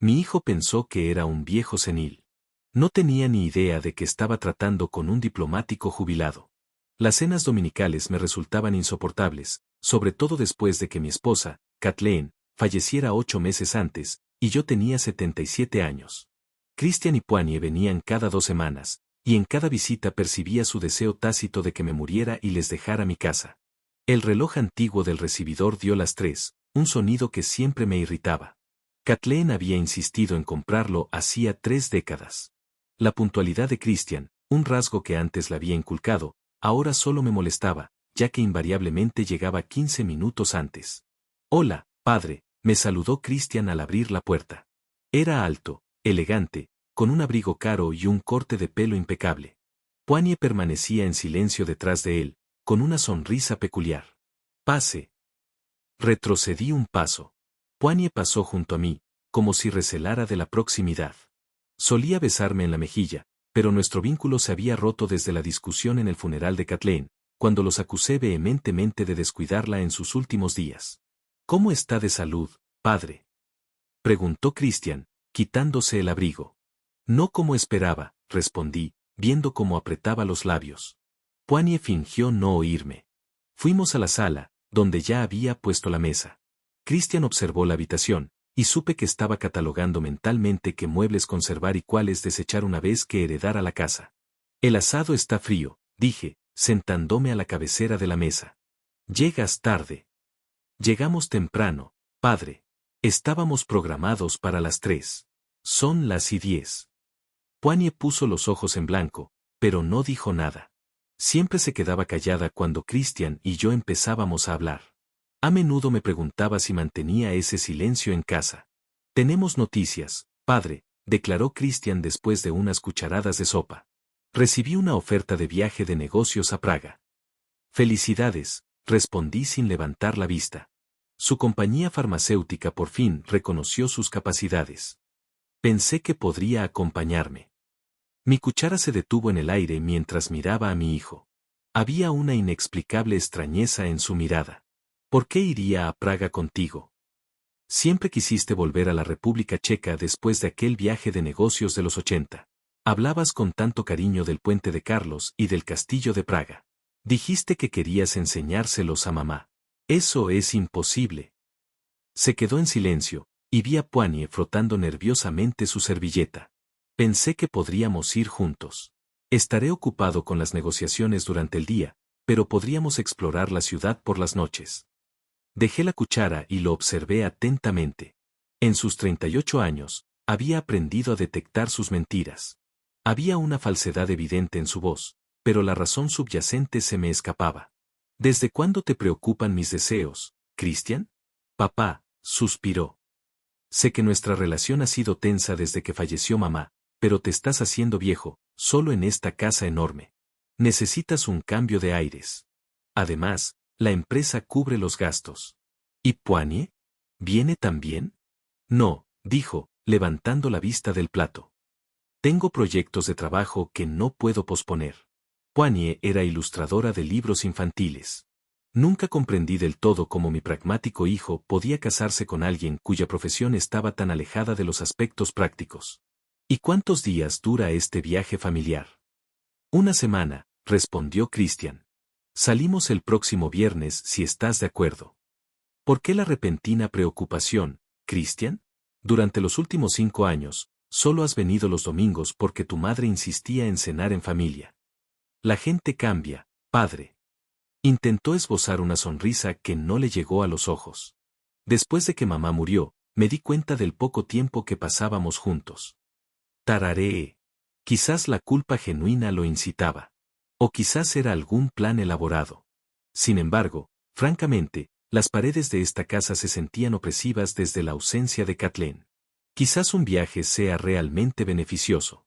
Mi hijo pensó que era un viejo senil. No tenía ni idea de que estaba tratando con un diplomático jubilado. Las cenas dominicales me resultaban insoportables, sobre todo después de que mi esposa, Kathleen, falleciera 8 meses antes, y yo tenía 77 años. Christian y Poigne venían cada 2 semanas, y en cada visita percibía su deseo tácito de que me muriera y les dejara mi casa. El reloj antiguo del recibidor dio las 3, un sonido que siempre me irritaba. Kathleen había insistido en comprarlo hacía 3 décadas. La puntualidad de Christian, un rasgo que antes le había inculcado, ahora solo me molestaba, ya que invariablemente llegaba 15 minutos antes. «Hola, padre», me saludó Christian al abrir la puerta. Era alto, elegante, con un abrigo caro y un corte de pelo impecable. Poigne permanecía en silencio detrás de él, con una sonrisa peculiar. «Pase». Retrocedí un paso. Poigne pasó junto a mí, como si recelara de la proximidad. Solía besarme en la mejilla, pero nuestro vínculo se había roto desde la discusión en el funeral de Kathleen, cuando los acusé vehementemente de descuidarla en sus últimos días. «¿Cómo está de salud, padre?», preguntó Christian, quitándose el abrigo. «No como esperaba», respondí, viendo cómo apretaba los labios. Poigne fingió no oírme. Fuimos a la sala, donde ya había puesto la mesa. Christian observó la habitación, y supe que estaba catalogando mentalmente qué muebles conservar y cuáles desechar una vez que heredara la casa. «El asado está frío», dije, sentándome a la cabecera de la mesa. «Llegas tarde». «Llegamos temprano, padre. Estábamos programados para las 3. Son las y 10». Poigne puso los ojos en blanco, pero no dijo nada. Siempre se quedaba callada cuando Christian y yo empezábamos a hablar. A menudo me preguntaba si mantenía ese silencio en casa. «Tenemos noticias, padre», declaró Christian después de unas cucharadas de sopa. «Recibí una oferta de viaje de negocios a Praga». «Felicidades», respondí sin levantar la vista. Su compañía farmacéutica por fin reconoció sus capacidades. Pensé que podría acompañarme. Mi cuchara se detuvo en el aire mientras miraba a mi hijo. Había una inexplicable extrañeza en su mirada. «¿Por qué iría a Praga contigo? Siempre quisiste volver a la República Checa después de aquel viaje de negocios de los 80. Hablabas con tanto cariño del puente de Carlos y del castillo de Praga. Dijiste que querías enseñárselos a mamá. Eso es imposible». Se quedó en silencio, y vi a Poigne frotando nerviosamente su servilleta. «Pensé que podríamos ir juntos. Estaré ocupado con las negociaciones durante el día, pero podríamos explorar la ciudad por las noches». Dejé la cuchara y lo observé atentamente. En sus 38 años, había aprendido a detectar sus mentiras. Había una falsedad evidente en su voz, pero la razón subyacente se me escapaba. «¿Desde cuándo te preocupan mis deseos, Christian?» «Papá», suspiró. «Sé que nuestra relación ha sido tensa desde que falleció mamá, pero te estás haciendo viejo, solo en esta casa enorme. Necesitas un cambio de aires. Además, la empresa cubre los gastos». «¿Y Poigne? ¿Viene también?» «No», dijo, levantando la vista del plato. «Tengo proyectos de trabajo que no puedo posponer». Poigne era ilustradora de libros infantiles. Nunca comprendí del todo cómo mi pragmático hijo podía casarse con alguien cuya profesión estaba tan alejada de los aspectos prácticos. «¿Y cuántos días dura este viaje familiar?» «Una semana», respondió Christian. «Salimos el próximo viernes si estás de acuerdo». «¿Por qué la repentina preocupación, Christian? Durante los últimos 5 años, solo has venido los domingos porque tu madre insistía en cenar en familia». «La gente cambia, padre». Intentó esbozar una sonrisa que no le llegó a los ojos. «Después de que mamá murió, me di cuenta del poco tiempo que pasábamos juntos». Tarareé. Quizás la culpa genuina lo incitaba. O quizás era algún plan elaborado. Sin embargo, francamente, las paredes de esta casa se sentían opresivas desde la ausencia de Kathleen. «Quizás un viaje sea realmente beneficioso».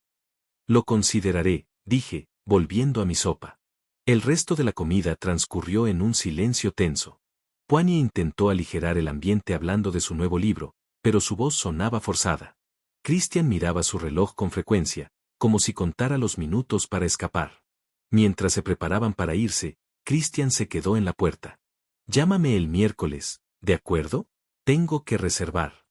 «Lo consideraré», dije, volviendo a mi sopa. El resto de la comida transcurrió en un silencio tenso. Poigne intentó aligerar el ambiente hablando de su nuevo libro, pero su voz sonaba forzada. Christian miraba su reloj con frecuencia, como si contara los minutos para escapar. Mientras se preparaban para irse, Christian se quedó en la puerta. «Llámame el miércoles, ¿de acuerdo? Tengo que reservar».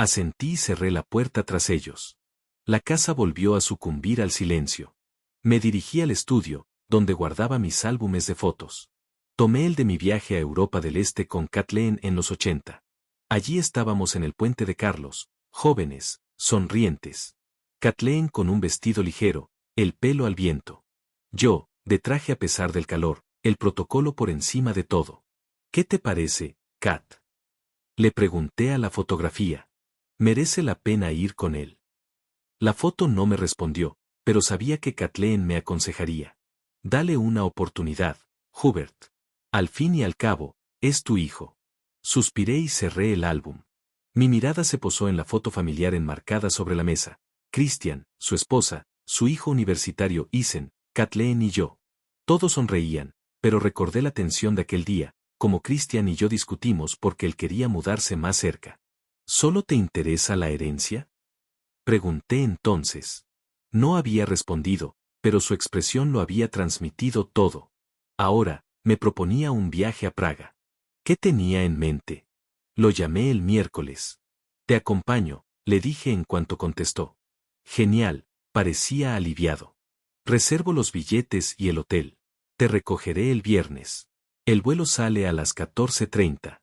Asentí y cerré la puerta tras ellos. La casa volvió a sucumbir al silencio. Me dirigí al estudio, donde guardaba mis álbumes de fotos. Tomé el de mi viaje a Europa del Este con Kathleen en los 80. Allí estábamos en el puente de Carlos, jóvenes, sonrientes. Kathleen con un vestido ligero, el pelo al viento. Yo, de traje a pesar del calor, el protocolo por encima de todo. ¿Qué te parece, Kat? Le pregunté a la fotografía. ¿Merece la pena ir con él? La foto no me respondió, pero sabía que Kathleen me aconsejaría. Dale una oportunidad, Hubert. Al fin y al cabo, es tu hijo. Suspiré y cerré el álbum. Mi mirada se posó en la foto familiar enmarcada sobre la mesa. Christian, su esposa, su hijo universitario Isen, Kathleen y yo. Todos sonreían, pero recordé la tensión de aquel día, como Christian y yo discutimos porque él quería mudarse más cerca. ¿Solo te interesa la herencia? Pregunté entonces. No había respondido, pero su expresión lo había transmitido todo. Ahora, me proponía un viaje a Praga. ¿Qué tenía en mente? Lo llamé el miércoles. Te acompaño, le dije en cuanto contestó. Genial, parecía aliviado. Reservo los billetes y el hotel. Te recogeré el viernes. El vuelo sale a las 14:30.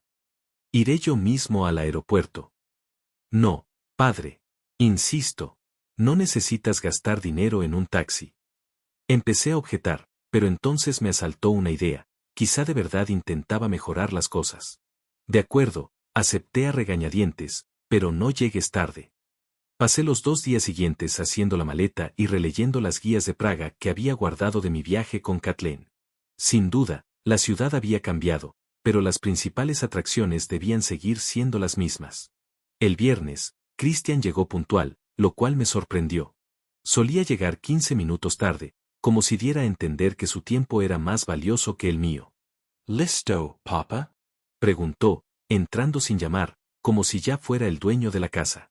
Iré yo mismo al aeropuerto. No, padre. Insisto. No necesitas gastar dinero en un taxi. Empecé a objetar, pero entonces me asaltó una idea. Quizá de verdad intentaba mejorar las cosas. De acuerdo, acepté a regañadientes, pero no llegues tarde. Pasé los 2 días siguientes haciendo la maleta y releyendo las guías de Praga que había guardado de mi viaje con Kathleen. Sin duda, la ciudad había cambiado, pero las principales atracciones debían seguir siendo las mismas. El viernes, Christian llegó puntual, lo cual me sorprendió. Solía llegar 15 minutos tarde, como si diera a entender que su tiempo era más valioso que el mío. ¿Listo, papá? Preguntó, entrando sin llamar, como si ya fuera el dueño de la casa.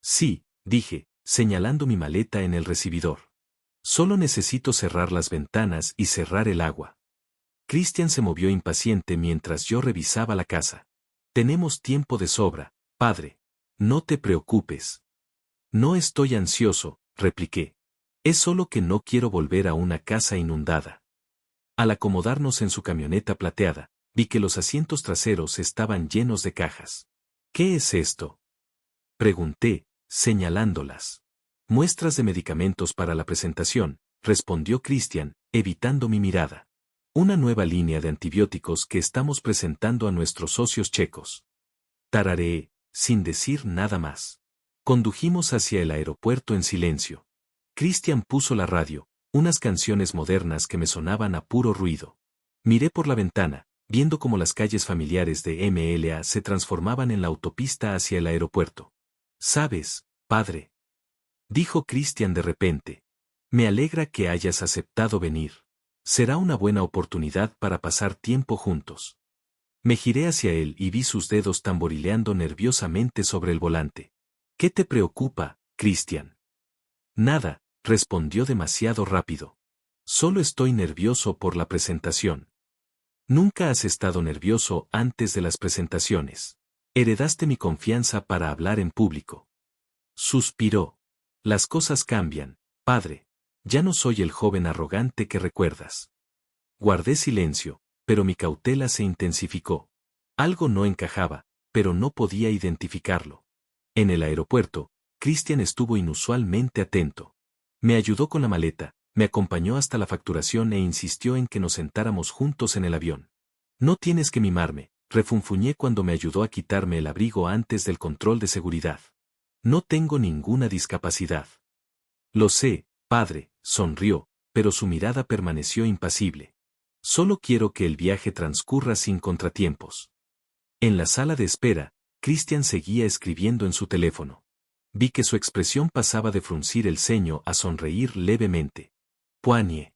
Sí, dije, señalando mi maleta en el recibidor. Solo necesito cerrar las ventanas y cerrar el agua. Christian se movió impaciente mientras yo revisaba la casa. Tenemos tiempo de sobra, padre. No te preocupes. No estoy ansioso, repliqué. Es solo que no quiero volver a una casa inundada. Al acomodarnos en su camioneta plateada, vi que los asientos traseros estaban llenos de cajas. ¿Qué es esto? Pregunté, señalándolas. Muestras de medicamentos para la presentación, respondió Christian, evitando mi mirada. Una nueva línea de antibióticos que estamos presentando a nuestros socios checos. Tarareé, sin decir nada más. Condujimos hacia el aeropuerto en silencio. Christian puso la radio, unas canciones modernas que me sonaban a puro ruido. Miré por la ventana, viendo cómo las calles familiares de MLA se transformaban en la autopista hacia el aeropuerto. ¿Sabes, padre? Dijo Christian de repente. Me alegra que hayas aceptado venir. Será una buena oportunidad para pasar tiempo juntos. Me giré hacia él y vi sus dedos tamborileando nerviosamente sobre el volante. ¿Qué te preocupa, Christian? Nada, respondió demasiado rápido. Solo estoy nervioso por la presentación. Nunca has estado nervioso antes de las presentaciones. Heredaste mi confianza para hablar en público. Suspiró. Las cosas cambian, padre. Ya no soy el joven arrogante que recuerdas. Guardé silencio, pero mi cautela se intensificó. Algo no encajaba, pero no podía identificarlo. En el aeropuerto, Christian estuvo inusualmente atento. Me ayudó con la maleta, me acompañó hasta la facturación e insistió en que nos sentáramos juntos en el avión. No tienes que mimarme, refunfuñé cuando me ayudó a quitarme el abrigo antes del control de seguridad. No tengo ninguna discapacidad. Lo sé, padre, sonrió, pero su mirada permaneció impasible. Solo quiero que el viaje transcurra sin contratiempos. En la sala de espera, Christian seguía escribiendo en su teléfono. Vi que su expresión pasaba de fruncir el ceño a sonreír levemente. «¿Poignée?»,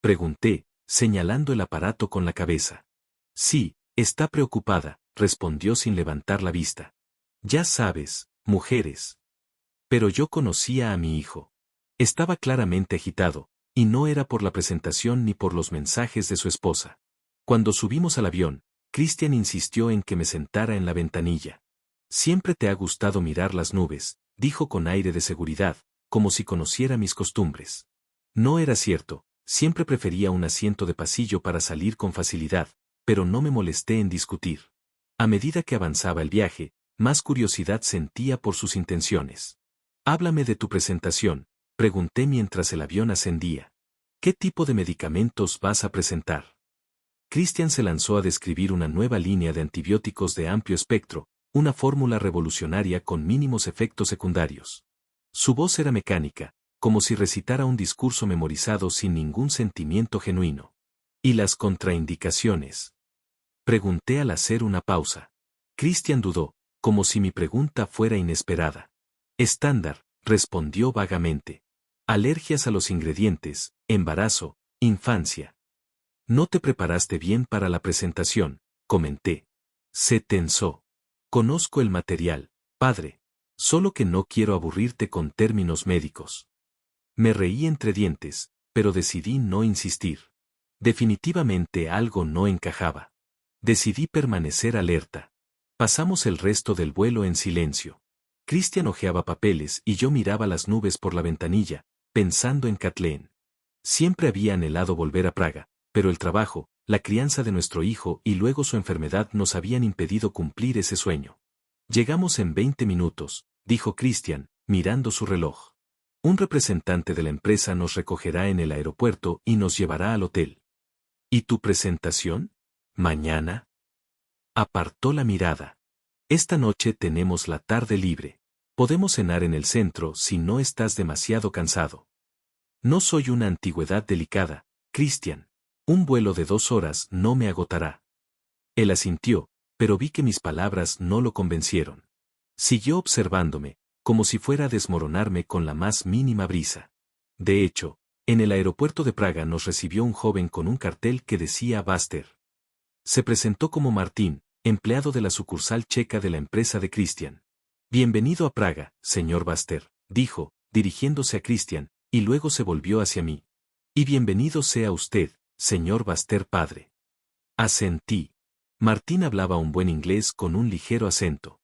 pregunté, señalando el aparato con la cabeza. Sí, está preocupada, respondió sin levantar la vista. Ya sabes, mujeres. Pero yo conocía a mi hijo. Estaba claramente agitado, y no era por la presentación ni por los mensajes de su esposa. Cuando subimos al avión, Christian insistió en que me sentara en la ventanilla. Siempre te ha gustado mirar las nubes, dijo con aire de seguridad, como si conociera mis costumbres. No era cierto, siempre prefería un asiento de pasillo para salir con facilidad, pero no me molesté en discutir. A medida que avanzaba el viaje, más curiosidad sentía por sus intenciones. Háblame de tu presentación, pregunté mientras el avión ascendía. ¿Qué tipo de medicamentos vas a presentar? Christian se lanzó a describir una nueva línea de antibióticos de amplio espectro, una fórmula revolucionaria con mínimos efectos secundarios. Su voz era mecánica, como si recitara un discurso memorizado sin ningún sentimiento genuino. ¿Y las contraindicaciones? Pregunté al hacer una pausa. Christian dudó, como si mi pregunta fuera inesperada. Estándar, respondió vagamente. Alergias a los ingredientes, embarazo, infancia. No te preparaste bien para la presentación, comenté. Se tensó. Conozco el material, padre. Solo que no quiero aburrirte con términos médicos. Me reí entre dientes, pero decidí no insistir. Definitivamente algo no encajaba. Decidí permanecer alerta. Pasamos el resto del vuelo en silencio. Christian hojeaba papeles y yo miraba las nubes por la ventanilla, pensando en Kathleen. Siempre había anhelado volver a Praga, pero el trabajo, la crianza de nuestro hijo y luego su enfermedad nos habían impedido cumplir ese sueño. Llegamos en 20 minutos, dijo Christian, mirando su reloj. Un representante de la empresa nos recogerá en el aeropuerto y nos llevará al hotel. ¿Y tu presentación? ¿Mañana? Apartó la mirada. Esta noche tenemos la tarde libre. Podemos cenar en el centro si no estás demasiado cansado. No soy una antigüedad delicada, Christian. Un vuelo de 2 horas no me agotará. Él asintió, pero vi que mis palabras no lo convencieron. Siguió observándome, como si fuera a desmoronarme con la más mínima brisa. De hecho, en el aeropuerto de Praga nos recibió un joven con un cartel que decía Buster. Se presentó como Martín, empleado de la sucursal checa de la empresa de Christian. Bienvenido a Praga, señor Buster, dijo, dirigiéndose a Christian, y luego se volvió hacia mí. Y bienvenido sea usted, señor Buster padre. Asentí. Martín hablaba un buen inglés con un ligero acento.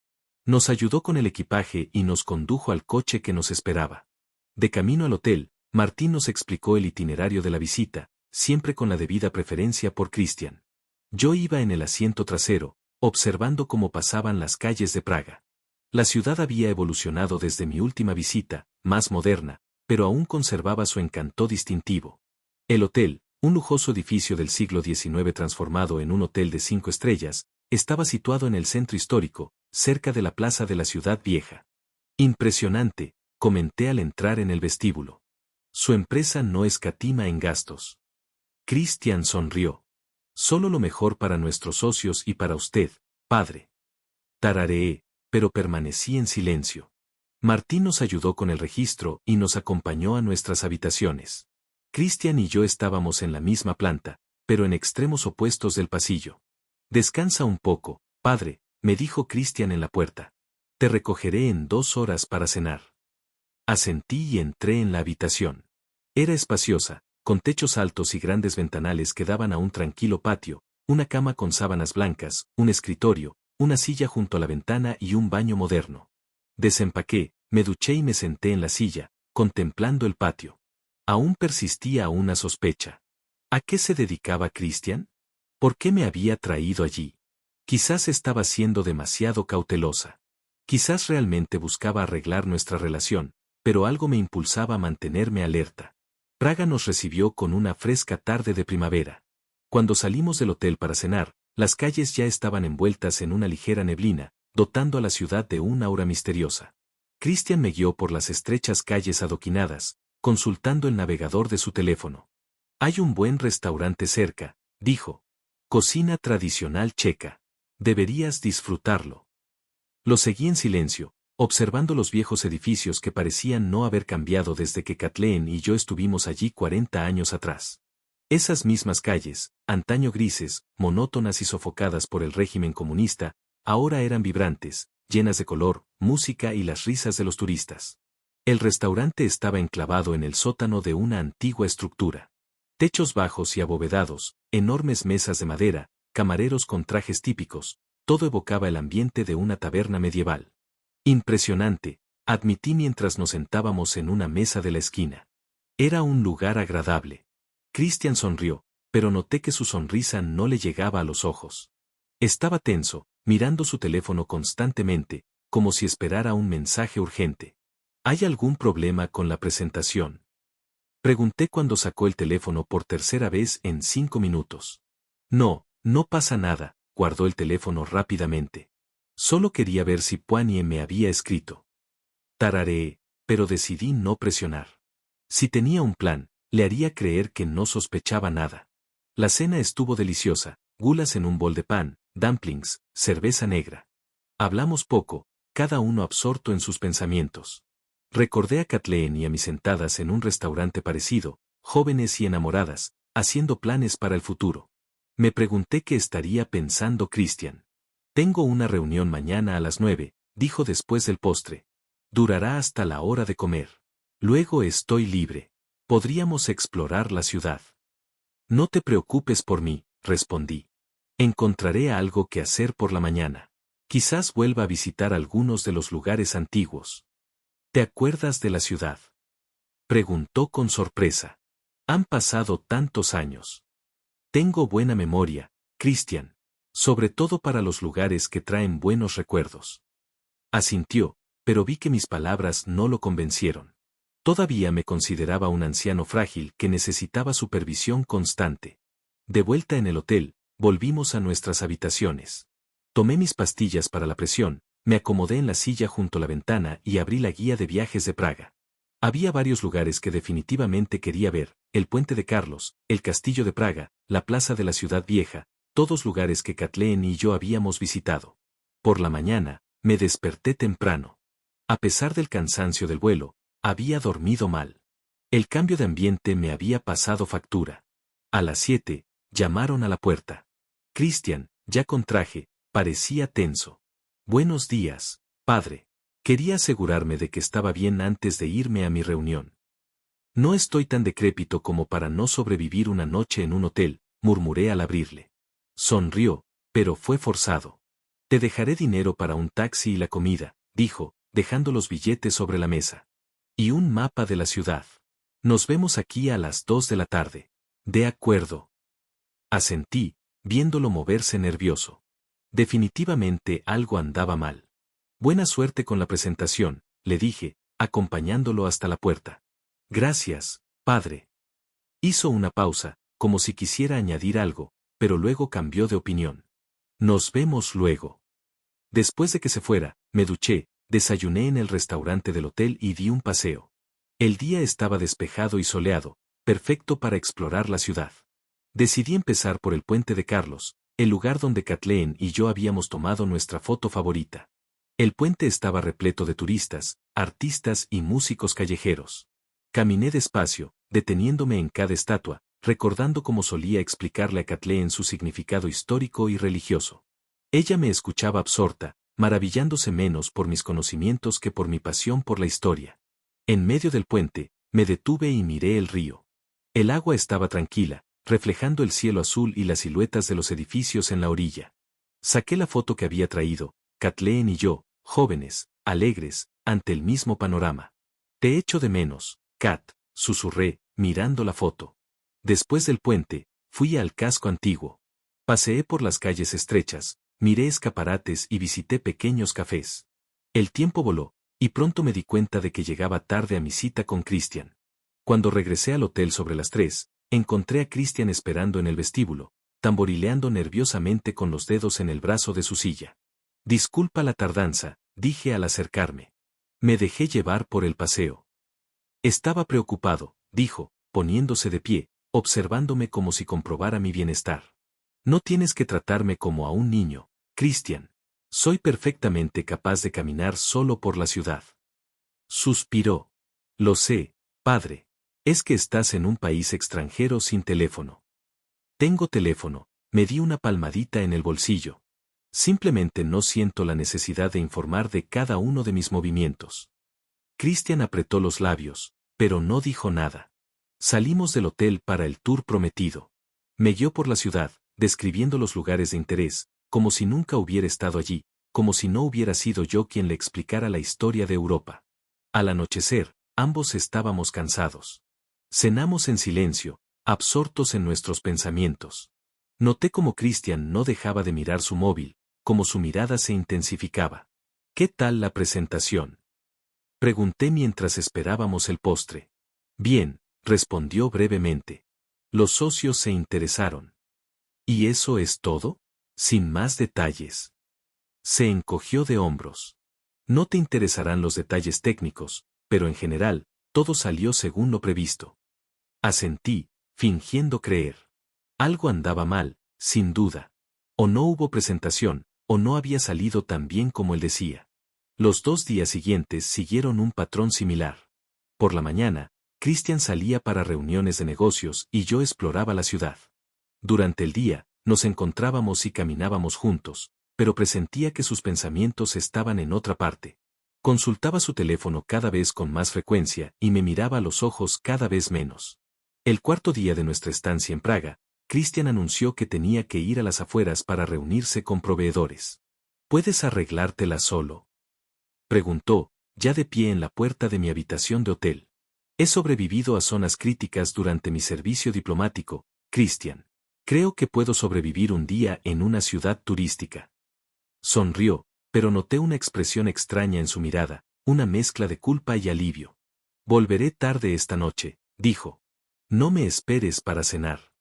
Nos ayudó con el equipaje y nos condujo al coche que nos esperaba. De camino al hotel, Martín nos explicó el itinerario de la visita, siempre con la debida preferencia por Christian. Yo iba en el asiento trasero, observando cómo pasaban las calles de Praga. La ciudad había evolucionado desde mi última visita, más moderna, pero aún conservaba su encanto distintivo. El hotel, un lujoso edificio del siglo XIX transformado en un hotel de 5 estrellas, estaba situado en el centro histórico, cerca de la plaza de la ciudad vieja. Impresionante, comenté al entrar en el vestíbulo. Su empresa no escatima en gastos. Christian sonrió. Solo lo mejor para nuestros socios y para usted, padre. Tarareé, pero permanecí en silencio. Martín nos ayudó con el registro y nos acompañó a nuestras habitaciones. Christian y yo estábamos en la misma planta, pero en extremos opuestos del pasillo. Descansa un poco, padre, me dijo Christian en la puerta. Te recogeré en 2 horas para cenar. Asentí y entré en la habitación. Era espaciosa, con techos altos y grandes ventanales que daban a un tranquilo patio, una cama con sábanas blancas, un escritorio, una silla junto a la ventana y un baño moderno. Desempaqué, me duché y me senté en la silla, contemplando el patio. Aún persistía una sospecha. ¿A qué se dedicaba Christian? ¿Por qué me había traído allí? Quizás estaba siendo demasiado cautelosa. Quizás realmente buscaba arreglar nuestra relación, pero algo me impulsaba a mantenerme alerta. Praga nos recibió con una fresca tarde de primavera. Cuando salimos del hotel para cenar, las calles ya estaban envueltas en una ligera neblina, dotando a la ciudad de una aura misteriosa. Christian me guió por las estrechas calles adoquinadas, consultando el navegador de su teléfono. Hay un buen restaurante cerca, dijo. Cocina tradicional checa. Deberías disfrutarlo. Lo seguí en silencio, observando los viejos edificios que parecían no haber cambiado desde que Kathleen y yo estuvimos allí 40 años atrás. Esas mismas calles, antaño grises, monótonas y sofocadas por el régimen comunista, ahora eran vibrantes, llenas de color, música y las risas de los turistas. El restaurante estaba enclavado en el sótano de una antigua estructura. Techos bajos y abovedados, enormes mesas de madera, camareros con trajes típicos, todo evocaba el ambiente de una taberna medieval. Impresionante, admití mientras nos sentábamos en una mesa de la esquina. Era un lugar agradable. Christian sonrió, pero noté que su sonrisa no le llegaba a los ojos. Estaba tenso, mirando su teléfono constantemente, como si esperara un mensaje urgente. ¿Hay algún problema con la presentación? Pregunté cuando sacó el teléfono por tercera vez en 5 minutos. No, no pasa nada, guardó el teléfono rápidamente. Solo quería ver si Poinie me había escrito. Tarareé, pero decidí no presionar. Si tenía un plan, le haría creer que no sospechaba nada. La cena estuvo deliciosa, gulas en un bol de pan, dumplings, cerveza negra. Hablamos poco, cada uno absorto en sus pensamientos. Recordé a Kathleen y a mí sentadas en un restaurante parecido, jóvenes y enamoradas, haciendo planes para el futuro. Me pregunté qué estaría pensando Christian. Tengo una reunión mañana a las 9, dijo después del postre. Durará hasta la hora de comer. Luego estoy libre. Podríamos explorar la ciudad. No te preocupes por mí, respondí. Encontraré algo que hacer por la mañana. Quizás vuelva a visitar algunos de los lugares antiguos. ¿Te acuerdas de la ciudad? Preguntó con sorpresa. Han pasado tantos años. Tengo buena memoria, Christian. Sobre todo para los lugares que traen buenos recuerdos. Asintió, pero vi que mis palabras no lo convencieron. Todavía me consideraba un anciano frágil que necesitaba supervisión constante. De vuelta en el hotel, volvimos a nuestras habitaciones. Tomé mis pastillas para la presión, me acomodé en la silla junto a la ventana y abrí la guía de viajes de Praga. Había varios lugares que definitivamente quería ver, el Puente de Carlos, el Castillo de Praga, la Plaza de la Ciudad Vieja, todos lugares que Kathleen y yo habíamos visitado. Por la mañana, me desperté temprano. A pesar del cansancio del vuelo, había dormido mal. El cambio de ambiente me había pasado factura. A las 7, llamaron a la puerta. Christian, ya con traje, parecía tenso. Buenos días, padre. Quería asegurarme de que estaba bien antes de irme a mi reunión. No estoy tan decrépito como para no sobrevivir una noche en un hotel, murmuré al abrirle. Sonrió, pero fue forzado. Te dejaré dinero para un taxi y la comida, dijo, dejando los billetes sobre la mesa. Y un mapa de la ciudad. Nos vemos aquí a las 2 de la tarde. De acuerdo. Asentí, viéndolo moverse nervioso. Definitivamente algo andaba mal. Buena suerte con la presentación, le dije, acompañándolo hasta la puerta. Gracias, padre. Hizo una pausa, como si quisiera añadir algo, pero luego cambió de opinión. Nos vemos luego. Después de que se fuera, me duché, desayuné en el restaurante del hotel y di un paseo. El día estaba despejado y soleado, perfecto para explorar la ciudad. Decidí empezar por el Puente de Carlos, el lugar donde Kathleen y yo habíamos tomado nuestra foto favorita. El puente estaba repleto de turistas, artistas y músicos callejeros. Caminé despacio, deteniéndome en cada estatua, recordando cómo solía explicarle a Kathleen su significado histórico y religioso. Ella me escuchaba absorta, maravillándose menos por mis conocimientos que por mi pasión por la historia. En medio del puente, me detuve y miré el río. El agua estaba tranquila, reflejando el cielo azul y las siluetas de los edificios en la orilla. Saqué la foto que había traído, Kathleen y yo, jóvenes, alegres, ante el mismo panorama. Te echo de menos, Kat, susurré, mirando la foto. Después del puente, fui al casco antiguo. Paseé por las calles estrechas, miré escaparates y visité pequeños cafés. El tiempo voló, y pronto me di cuenta de que llegaba tarde a mi cita con Christian. Cuando regresé al hotel sobre las 3, encontré a Christian esperando en el vestíbulo, tamborileando nerviosamente con los dedos en el brazo de su silla. Disculpa la tardanza, dije al acercarme. Me dejé llevar por el paseo. Estaba preocupado, dijo, poniéndose de pie, observándome como si comprobara mi bienestar. No tienes que tratarme como a un niño, Christian. Soy perfectamente capaz de caminar solo por la ciudad. Suspiró. Lo sé, padre. Es que estás en un país extranjero sin teléfono. Tengo teléfono, me di una palmadita en el bolsillo. Simplemente no siento la necesidad de informar de cada uno de mis movimientos. Christian apretó los labios, pero no dijo nada. Salimos del hotel para el tour prometido. Me guió por la ciudad, describiendo los lugares de interés, como si nunca hubiera estado allí, como si no hubiera sido yo quien le explicara la historia de Europa. Al anochecer, ambos estábamos cansados. Cenamos en silencio, absortos en nuestros pensamientos. Noté cómo Christian no dejaba de mirar su móvil, como su mirada se intensificaba. ¿Qué tal la presentación?, pregunté mientras esperábamos el postre. Bien, respondió brevemente. Los socios se interesaron. ¿Y eso es todo? Sin más detalles. Se encogió de hombros. No te interesarán los detalles técnicos, pero en general, todo salió según lo previsto. Asentí, fingiendo creer. Algo andaba mal, sin duda. O no hubo presentación, o no había salido tan bien como él decía. Los 2 días siguientes siguieron un patrón similar. Por la mañana, Christian salía para reuniones de negocios y yo exploraba la ciudad. Durante el día, nos encontrábamos y caminábamos juntos, pero presentía que sus pensamientos estaban en otra parte. Consultaba su teléfono cada vez con más frecuencia y me miraba a los ojos cada vez menos. El 4.º día de nuestra estancia en Praga, Christian anunció que tenía que ir a las afueras para reunirse con proveedores. ¿Puedes arreglártela solo?, preguntó, ya de pie en la puerta de mi habitación de hotel. He sobrevivido a zonas críticas durante mi servicio diplomático, Christian. Creo que puedo sobrevivir un día en una ciudad turística. Sonrió, pero noté una expresión extraña en su mirada, una mezcla de culpa y alivio. Volveré tarde esta noche, dijo. No me esperes para cenar.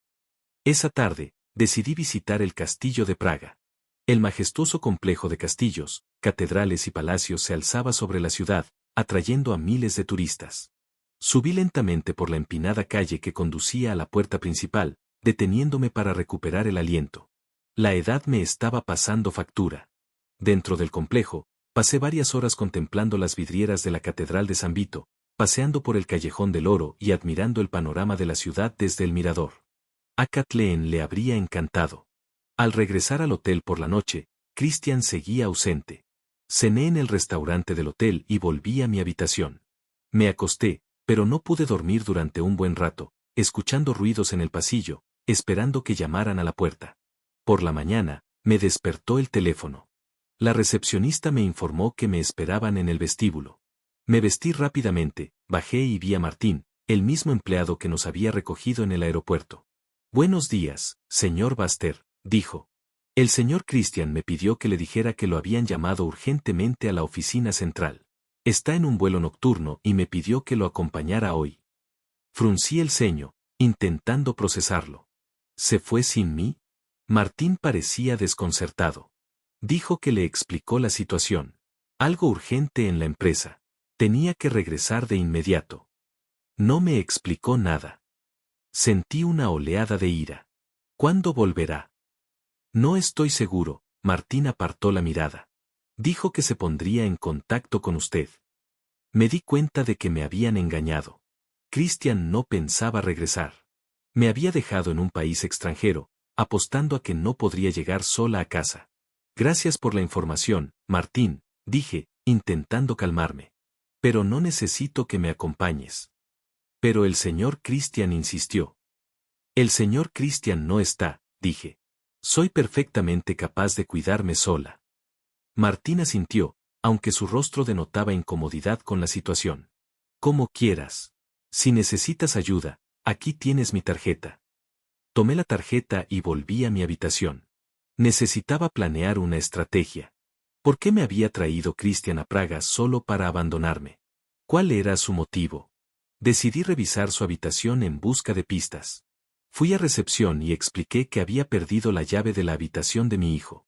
Esa tarde, decidí visitar el castillo de Praga. El majestuoso complejo de castillos, catedrales y palacios se alzaba sobre la ciudad, atrayendo a miles de turistas. Subí lentamente por la empinada calle que conducía a la puerta principal, deteniéndome para recuperar el aliento. La edad me estaba pasando factura. Dentro del complejo, pasé varias horas contemplando las vidrieras de la Catedral de San Vito, paseando por el Callejón del Oro y admirando el panorama de la ciudad desde el mirador. A Kathleen le habría encantado. Al regresar al hotel por la noche, Christian seguía ausente. Cené en el restaurante del hotel y volví a mi habitación. Me acosté, pero no pude dormir durante un buen rato, escuchando ruidos en el pasillo, esperando que llamaran a la puerta. Por la mañana, me despertó el teléfono. La recepcionista me informó que me esperaban en el vestíbulo. Me vestí rápidamente, bajé y vi a Martín, el mismo empleado que nos había recogido en el aeropuerto. Buenos días, señor Baster, dijo. El señor Christian me pidió que le dijera que lo habían llamado urgentemente a la oficina central. Está en un vuelo nocturno y me pidió que lo acompañara hoy. Fruncí el ceño, intentando procesarlo. ¿Se fue sin mí? Martín parecía desconcertado. Dijo que le explicó la situación. Algo urgente en la empresa. Tenía que regresar de inmediato. No me explicó nada. Sentí una oleada de ira. ¿Cuándo volverá? No estoy seguro, Martín apartó la mirada. Dijo que se pondría en contacto con usted. Me di cuenta de que me habían engañado. Christian no pensaba regresar. Me había dejado en un país extranjero, apostando a que no podría llegar sola a casa. Gracias por la información, Martín, dije, intentando calmarme. Pero no necesito que me acompañes. Pero el señor Christian insistió. El señor Christian no está, dije. Soy perfectamente capaz de cuidarme sola. Martín asintió, aunque su rostro denotaba incomodidad con la situación. Como quieras. Si necesitas ayuda, aquí tienes mi tarjeta. Tomé la tarjeta y volví a mi habitación. Necesitaba planear una estrategia. ¿Por qué me había traído Christian a Praga solo para abandonarme? ¿Cuál era su motivo? Decidí revisar su habitación en busca de pistas. Fui a recepción y expliqué que había perdido la llave de la habitación de mi hijo.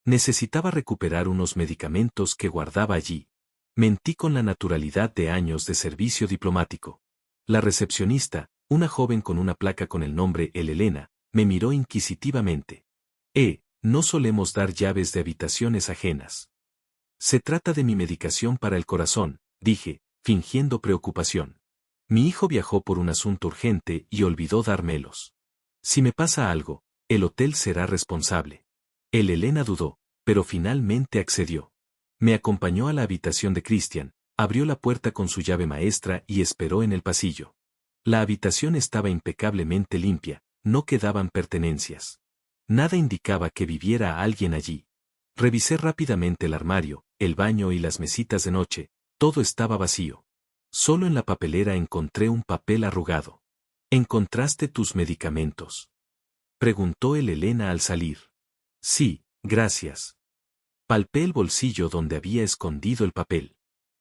Necesitaba recuperar unos medicamentos que guardaba allí. Mentí con la naturalidad de años de servicio diplomático. La recepcionista, una joven con una placa con el nombre Elena, me miró inquisitivamente. No solemos dar llaves de habitaciones ajenas. Se trata de mi medicación para el corazón, dije, fingiendo preocupación. Mi hijo viajó por un asunto urgente y olvidó dármelos. Si me pasa algo, el hotel será responsable. Elena dudó, pero finalmente accedió. Me acompañó a la habitación de Christian, abrió la puerta con su llave maestra y esperó en el pasillo. La habitación estaba impecablemente limpia, no quedaban pertenencias. Nada indicaba que viviera alguien allí. Revisé rápidamente el armario, el baño y las mesitas de noche, todo estaba vacío. Solo en la papelera encontré un papel arrugado. ¿Encontraste tus medicamentos?, preguntó Elena al salir. Sí, gracias. Palpé el bolsillo donde había escondido el papel.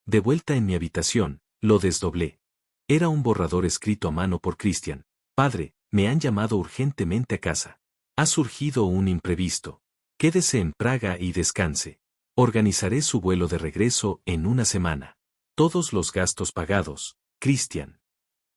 De vuelta en mi habitación, lo desdoblé. Era un borrador escrito a mano por Christian. Padre, me han llamado urgentemente a casa. Ha surgido un imprevisto. Quédese en Praga y descanse. Organizaré su vuelo de regreso en una semana. Todos los gastos pagados, Christian.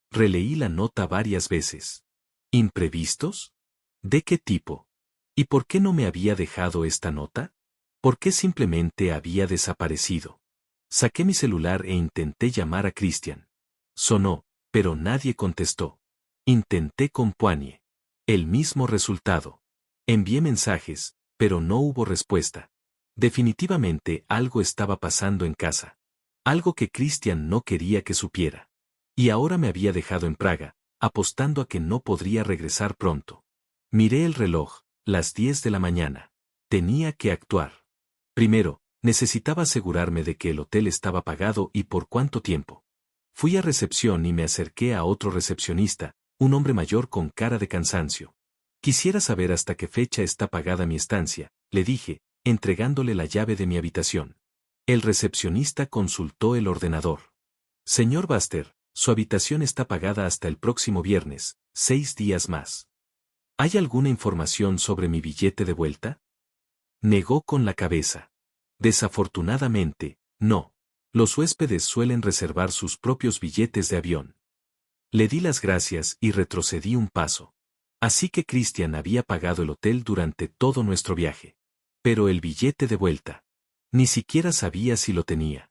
Releí la nota varias veces. ¿Imprevistos? ¿De qué tipo? ¿Y por qué no me había dejado esta nota? ¿Por qué simplemente había desaparecido? Saqué mi celular e intenté llamar a Christian. Sonó, pero nadie contestó. Intenté con Poigne. El mismo resultado. Envié mensajes, pero no hubo respuesta. Definitivamente algo estaba pasando en casa. Algo que Christian no quería que supiera. Y ahora me había dejado en Praga, apostando a que no podría regresar pronto. Miré el reloj, las 10 de la mañana. Tenía que actuar. Primero, necesitaba asegurarme de que el hotel estaba pagado y por cuánto tiempo. Fui a recepción y me acerqué a otro recepcionista, un hombre mayor con cara de cansancio. Quisiera saber hasta qué fecha está pagada mi estancia, le dije, entregándole la llave de mi habitación. El recepcionista consultó el ordenador. Señor Buster, su habitación está pagada hasta el próximo viernes, 6 días más. ¿Hay alguna información sobre mi billete de vuelta? Negó con la cabeza. Desafortunadamente, no. Los huéspedes suelen reservar sus propios billetes de avión. Le di las gracias y retrocedí un paso. Así que Christian había pagado el hotel durante todo nuestro viaje. Pero el billete de vuelta. Ni siquiera sabía si lo tenía.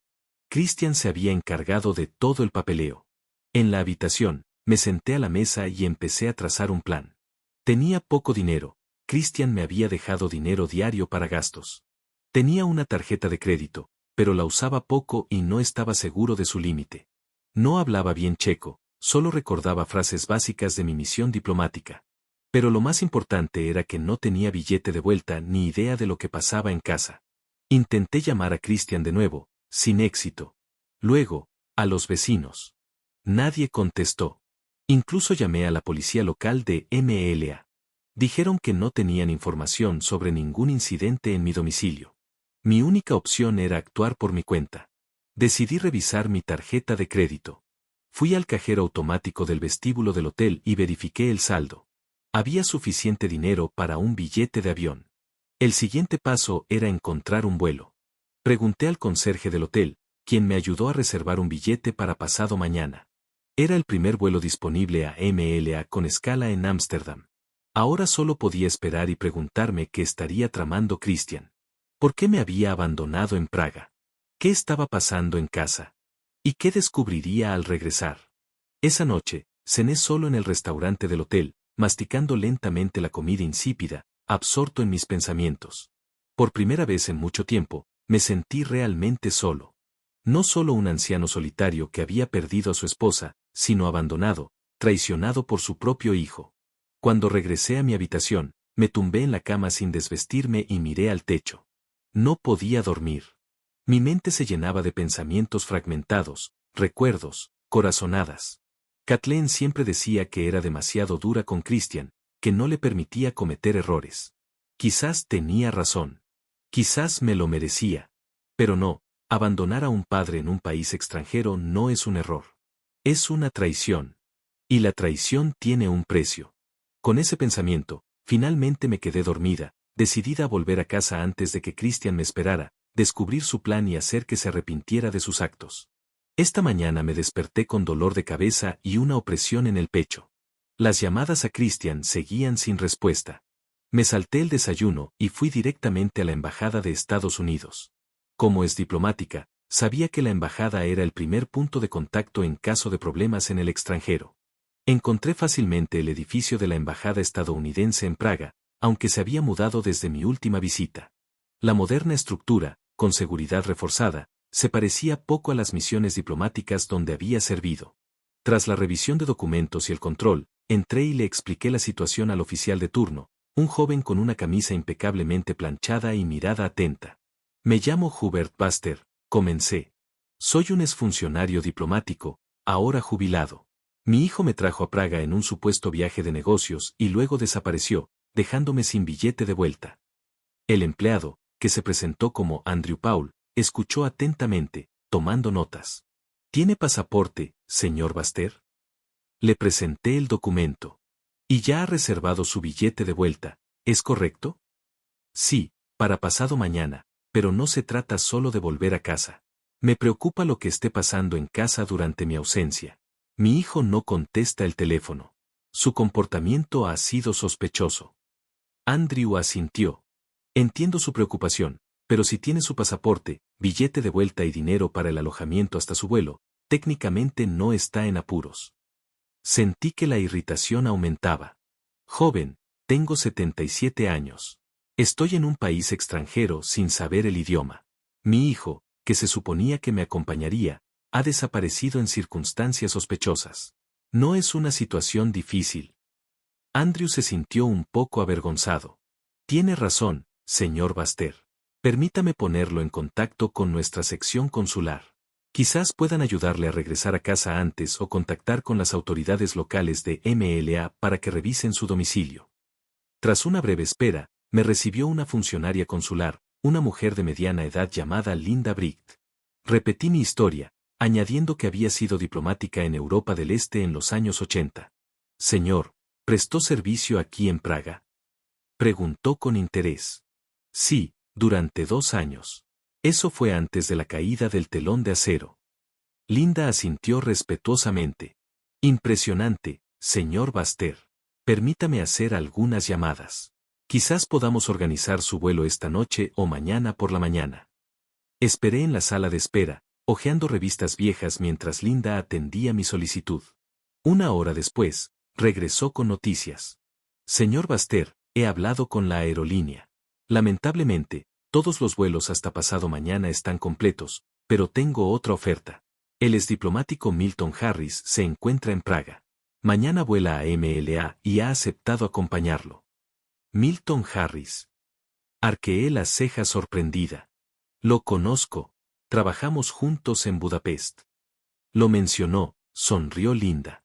Christian se había encargado de todo el papeleo. En la habitación, me senté a la mesa y empecé a trazar un plan. Tenía poco dinero. Christian me había dejado dinero diario para gastos. Tenía una tarjeta de crédito, pero la usaba poco y no estaba seguro de su límite. No hablaba bien checo, solo recordaba frases básicas de mi misión diplomática. Pero lo más importante era que no tenía billete de vuelta ni idea de lo que pasaba en casa. Intenté llamar a Christian de nuevo, sin éxito. Luego, a los vecinos. Nadie contestó. Incluso llamé a la policía local de MLA. Dijeron que no tenían información sobre ningún incidente en mi domicilio. Mi única opción era actuar por mi cuenta. Decidí revisar mi tarjeta de crédito. Fui al cajero automático del vestíbulo del hotel y verifiqué el saldo. Había suficiente dinero para un billete de avión. El siguiente paso era encontrar un vuelo. Pregunté al conserje del hotel, quien me ayudó a reservar un billete para pasado mañana. Era el primer vuelo disponible a MLA con escala en Ámsterdam. Ahora solo podía esperar y preguntarme qué estaría tramando Christian. ¿Por qué me había abandonado en Praga? ¿Qué estaba pasando en casa? ¿Y qué descubriría al regresar? Esa noche, cené solo en el restaurante del hotel, masticando lentamente la comida insípida, absorto en mis pensamientos. Por primera vez en mucho tiempo, me sentí realmente solo. No solo un anciano solitario que había perdido a su esposa, sino abandonado, traicionado por su propio hijo. Cuando regresé a mi habitación, me tumbé en la cama sin desvestirme y miré al techo. No podía dormir. Mi mente se llenaba de pensamientos fragmentados, recuerdos, corazonadas. Kathleen siempre decía que era demasiado dura con Christian, que no le permitía cometer errores. Quizás tenía razón. Quizás me lo merecía. Pero no, abandonar a un padre en un país extranjero no es un error. Es una traición. Y la traición tiene un precio. Con ese pensamiento, finalmente me quedé dormida, decidida a volver a casa antes de que Christian me esperara, descubrir su plan y hacer que se arrepintiera de sus actos. Esta mañana me desperté con dolor de cabeza y una opresión en el pecho. Las llamadas a Christian seguían sin respuesta. Me salté el desayuno y fui directamente a la Embajada de Estados Unidos. Como es diplomática, sabía que la embajada era el primer punto de contacto en caso de problemas en el extranjero. Encontré fácilmente el edificio de la embajada estadounidense en Praga, aunque se había mudado desde mi última visita. La moderna estructura, con seguridad reforzada, se parecía poco a las misiones diplomáticas donde había servido. Tras la revisión de documentos y el control, entré y le expliqué la situación al oficial de turno, Un joven con una camisa impecablemente planchada y mirada atenta. Me llamo Hubert Buster, comencé. Soy un exfuncionario diplomático, ahora jubilado. Mi hijo me trajo a Praga en un supuesto viaje de negocios y luego desapareció, dejándome sin billete de vuelta. El empleado, que se presentó como Andrew Paul, escuchó atentamente, tomando notas. ¿Tiene pasaporte, señor Buster? Le presenté el documento. ¿Y ya ha reservado su billete de vuelta, es correcto? Sí, para pasado mañana, pero no se trata solo de volver a casa. Me preocupa lo que esté pasando en casa durante mi ausencia. Mi hijo no contesta el teléfono. Su comportamiento ha sido sospechoso. Andrew asintió. Entiendo su preocupación, pero si tiene su pasaporte, billete de vuelta y dinero para el alojamiento hasta su vuelo, técnicamente no está en apuros. Sentí que la irritación aumentaba. Joven, tengo 77 años. Estoy en un país extranjero sin saber el idioma. Mi hijo, que se suponía que me acompañaría, ha desaparecido en circunstancias sospechosas. No es una situación difícil. Andrew se sintió un poco avergonzado. Tiene razón, señor Buster. Permítame ponerlo en contacto con nuestra sección consular. Quizás puedan ayudarle a regresar a casa antes o contactar con las autoridades locales de MLA para que revisen su domicilio. Tras una breve espera, me recibió una funcionaria consular, una mujer de mediana edad llamada Linda Bright. Repetí mi historia, añadiendo que había sido diplomática en Europa del Este en los años 80. Señor, ¿prestó servicio aquí en Praga? Preguntó con interés. Sí, durante 2 años. Eso fue antes de la caída del telón de acero. Linda asintió respetuosamente. Impresionante, señor Buster. Permítame hacer algunas llamadas. Quizás podamos organizar su vuelo esta noche o mañana por la mañana. Esperé en la sala de espera, hojeando revistas viejas mientras Linda atendía mi solicitud. 1 hora después, regresó con noticias. Señor Buster, he hablado con la aerolínea. Lamentablemente, todos los vuelos hasta pasado mañana están completos, pero tengo otra oferta. El exdiplomático Milton Harris se encuentra en Praga. Mañana vuela a MLA y ha aceptado acompañarlo. Milton Harris. Arqueé la ceja sorprendida. Lo conozco. Trabajamos juntos en Budapest. Lo mencionó, sonrió Linda.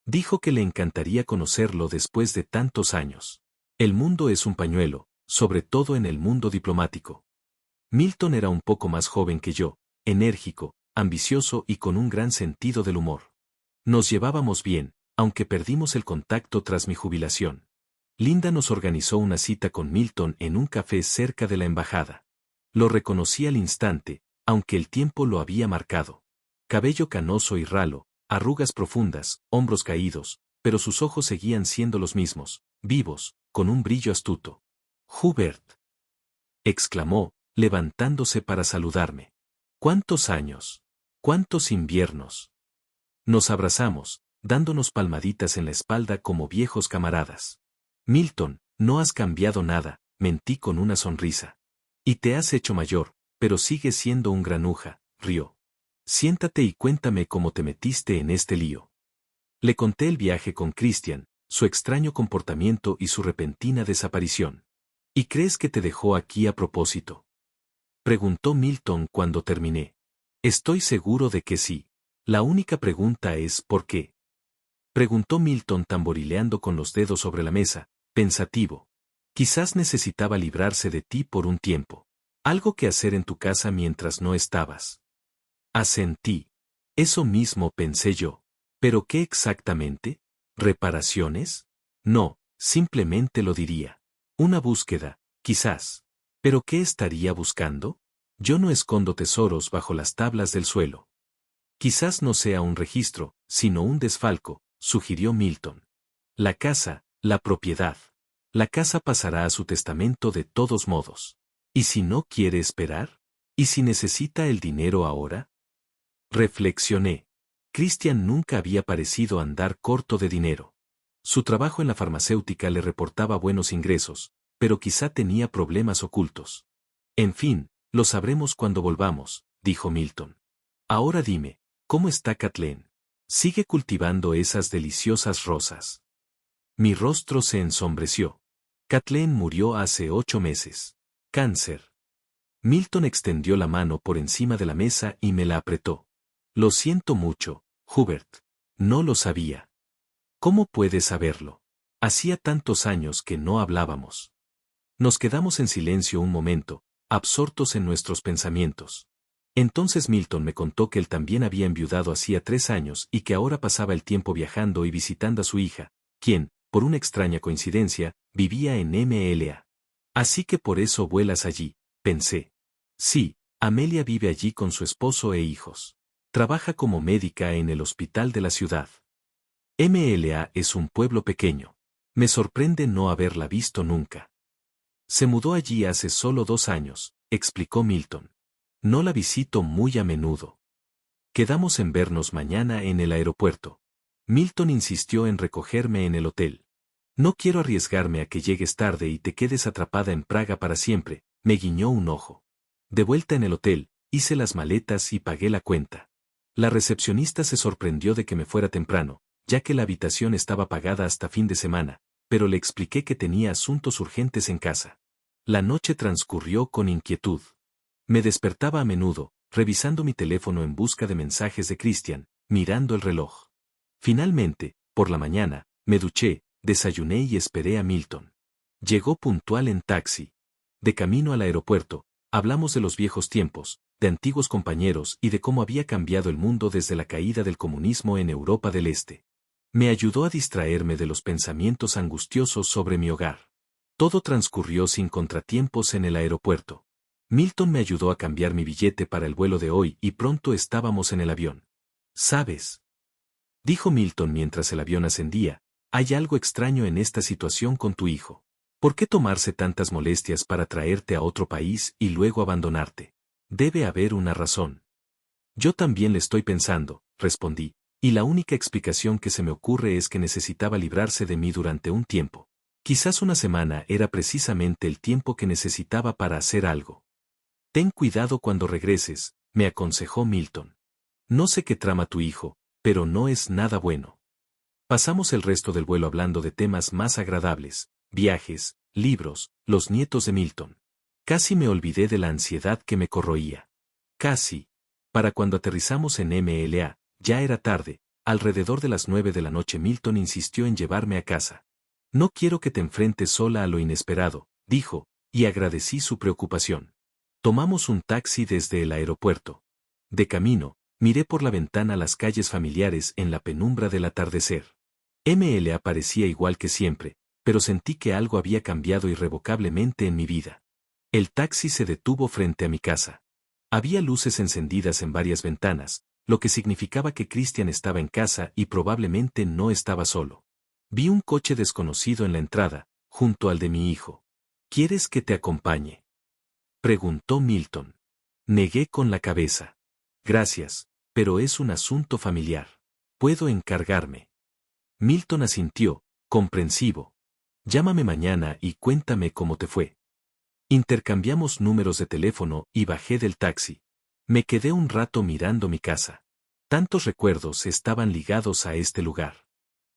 Dijo que le encantaría conocerlo después de tantos años. El mundo es un pañuelo, sobre todo en el mundo diplomático. Milton era un poco más joven que yo, enérgico, ambicioso y con un gran sentido del humor. Nos llevábamos bien, aunque perdimos el contacto tras mi jubilación. Linda nos organizó una cita con Milton en un café cerca de la embajada. Lo reconocí al instante, aunque el tiempo lo había marcado. Cabello canoso y ralo, arrugas profundas, hombros caídos, pero sus ojos seguían siendo los mismos, vivos, con un brillo astuto. Hubert, exclamó, levantándose para saludarme. ¿Cuántos años? ¿Cuántos inviernos? Nos abrazamos, dándonos palmaditas en la espalda como viejos camaradas. Milton, no has cambiado nada, mentí con una sonrisa. Y te has hecho mayor, pero sigues siendo un granuja, rió. Siéntate y cuéntame cómo te metiste en este lío. Le conté el viaje con Christian, su extraño comportamiento y su repentina desaparición. ¿Y crees que te dejó aquí a propósito? Preguntó Milton cuando terminé. Estoy seguro de que sí. La única pregunta es ¿por qué? Preguntó Milton tamborileando con los dedos sobre la mesa, pensativo. Quizás necesitaba librarse de ti por un tiempo. Algo que hacer en tu casa mientras no estabas. Asentí. Eso mismo pensé yo. ¿Pero qué exactamente? ¿Reparaciones? No, simplemente lo diría. Una búsqueda, quizás. ¿Pero qué estaría buscando? Yo no escondo tesoros bajo las tablas del suelo. Quizás no sea un registro, sino un desfalco, sugirió Milton. La casa, la propiedad. La casa pasará a su testamento de todos modos. ¿Y si no quiere esperar? ¿Y si necesita el dinero ahora? Reflexioné. Christian nunca había parecido andar corto de dinero. Su trabajo en la farmacéutica le reportaba buenos ingresos, pero quizá tenía problemas ocultos. En fin, lo sabremos cuando volvamos, dijo Milton. Ahora dime, ¿cómo está Kathleen? ¿Sigue cultivando esas deliciosas rosas? Mi rostro se ensombreció. Kathleen murió hace 8 meses. Cáncer. Milton extendió la mano por encima de la mesa y me la apretó. Lo siento mucho, Hubert. No lo sabía. ¿Cómo puedes saberlo? Hacía tantos años que no hablábamos. Nos quedamos en silencio un momento, absortos en nuestros pensamientos. Entonces Milton me contó que él también había enviudado hacía 3 años y que ahora pasaba el tiempo viajando y visitando a su hija, quien, por una extraña coincidencia, vivía en MLA. Así que por eso vuelas allí, pensé. Sí, Amelia vive allí con su esposo e hijos. Trabaja como médica en el hospital de la ciudad. MLA es un pueblo pequeño. Me sorprende no haberla visto nunca. Se mudó allí hace solo 2 años, explicó Milton. No la visito muy a menudo. Quedamos en vernos mañana en el aeropuerto. Milton insistió en recogerme en el hotel. No quiero arriesgarme a que llegues tarde y te quedes atrapada en Praga para siempre, me guiñó un ojo. De vuelta en el hotel, hice las maletas y pagué la cuenta. La recepcionista se sorprendió de que me fuera temprano, ya que la habitación estaba pagada hasta fin de semana, pero le expliqué que tenía asuntos urgentes en casa. La noche transcurrió con inquietud. Me despertaba a menudo, revisando mi teléfono en busca de mensajes de Christian, mirando el reloj. Finalmente, por la mañana, me duché, desayuné y esperé a Milton. Llegó puntual en taxi. De camino al aeropuerto, hablamos de los viejos tiempos, de antiguos compañeros y de cómo había cambiado el mundo desde la caída del comunismo en Europa del Este. Me ayudó a distraerme de los pensamientos angustiosos sobre mi hogar. Todo transcurrió sin contratiempos en el aeropuerto. Milton me ayudó a cambiar mi billete para el vuelo de hoy y pronto estábamos en el avión. ¿Sabes?, dijo Milton mientras el avión ascendía, hay algo extraño en esta situación con tu hijo. ¿Por qué tomarse tantas molestias para traerte a otro país y luego abandonarte? Debe haber una razón. Yo también le estoy pensando, respondí, y la única explicación que se me ocurre es que necesitaba librarse de mí durante un tiempo. Quizás una semana era precisamente el tiempo que necesitaba para hacer algo. Ten cuidado cuando regreses, me aconsejó Milton. No sé qué trama tu hijo, pero no es nada bueno. Pasamos el resto del vuelo hablando de temas más agradables, viajes, libros, los nietos de Milton. Casi me olvidé de la ansiedad que me corroía. Casi. Para cuando aterrizamos en MLA, ya era tarde, alrededor de las 9 de la noche Milton insistió en llevarme a casa. No quiero que te enfrentes sola a lo inesperado, dijo, y agradecí su preocupación. Tomamos un taxi desde el aeropuerto. De camino, miré por la ventana las calles familiares en la penumbra del atardecer. MLA parecía igual que siempre, pero sentí que algo había cambiado irrevocablemente en mi vida. El taxi se detuvo frente a mi casa. Había luces encendidas en varias ventanas, lo que significaba que Christian estaba en casa y probablemente no estaba solo. Vi un coche desconocido en la entrada, junto al de mi hijo. ¿Quieres que te acompañe?, preguntó Milton. Negué con la cabeza. Gracias, pero es un asunto familiar. Puedo encargarme. Milton asintió, comprensivo. Llámame mañana y cuéntame cómo te fue. Intercambiamos números de teléfono y bajé del taxi. Me quedé un rato mirando mi casa. Tantos recuerdos estaban ligados a este lugar.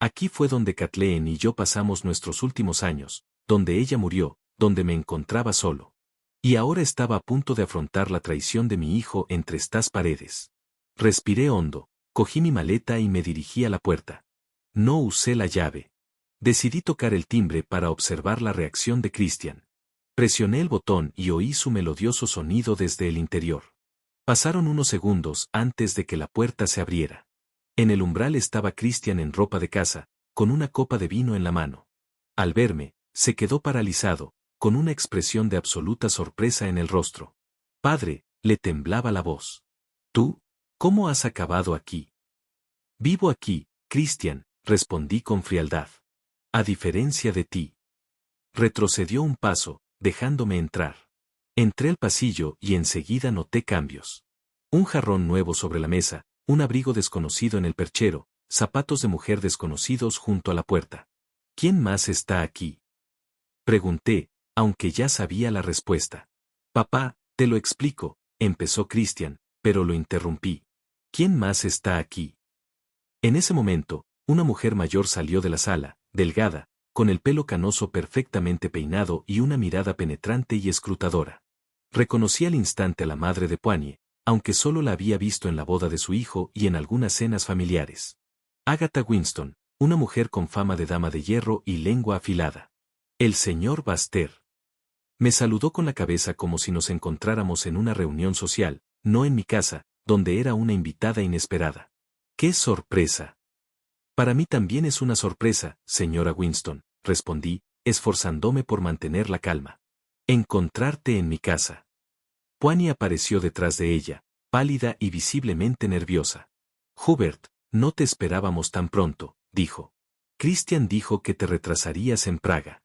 Aquí fue donde Kathleen y yo pasamos nuestros últimos años, donde ella murió, donde me encontraba solo. Y ahora estaba a punto de afrontar la traición de mi hijo entre estas paredes. Respiré hondo, cogí mi maleta y me dirigí a la puerta. No usé la llave. Decidí tocar el timbre para observar la reacción de Christian. Presioné el botón y oí su melodioso sonido desde el interior. Pasaron unos segundos antes de que la puerta se abriera. En el umbral estaba Christian en ropa de casa, con una copa de vino en la mano. Al verme, se quedó paralizado, con una expresión de absoluta sorpresa en el rostro. Padre, le temblaba la voz. ¿Tú? ¿Cómo has acabado aquí? Vivo aquí, Christian, respondí con frialdad. A diferencia de ti. Retrocedió un paso, dejándome entrar. Entré al pasillo y enseguida noté cambios. Un jarrón nuevo sobre la mesa, un abrigo desconocido en el perchero, zapatos de mujer desconocidos junto a la puerta. ¿Quién más está aquí?, pregunté, aunque ya sabía la respuesta. Papá, te lo explico, empezó Christian, pero lo interrumpí. ¿Quién más está aquí? En ese momento, una mujer mayor salió de la sala, delgada, con el pelo canoso perfectamente peinado y una mirada penetrante y escrutadora. Reconocí al instante a la madre de Poigne, aunque solo la había visto en la boda de su hijo y en algunas cenas familiares. Agatha Winston, una mujer con fama de dama de hierro y lengua afilada. El señor Baster. Me saludó con la cabeza como si nos encontráramos en una reunión social, no en mi casa, donde era una invitada inesperada. ¡Qué sorpresa! Para mí también es una sorpresa, señora Winston, respondí, esforzándome por mantener la calma. Encontrarte en mi casa. Poigne apareció detrás de ella, pálida y visiblemente nerviosa. Hubert, no te esperábamos tan pronto, dijo. Christian dijo que te retrasarías en Praga.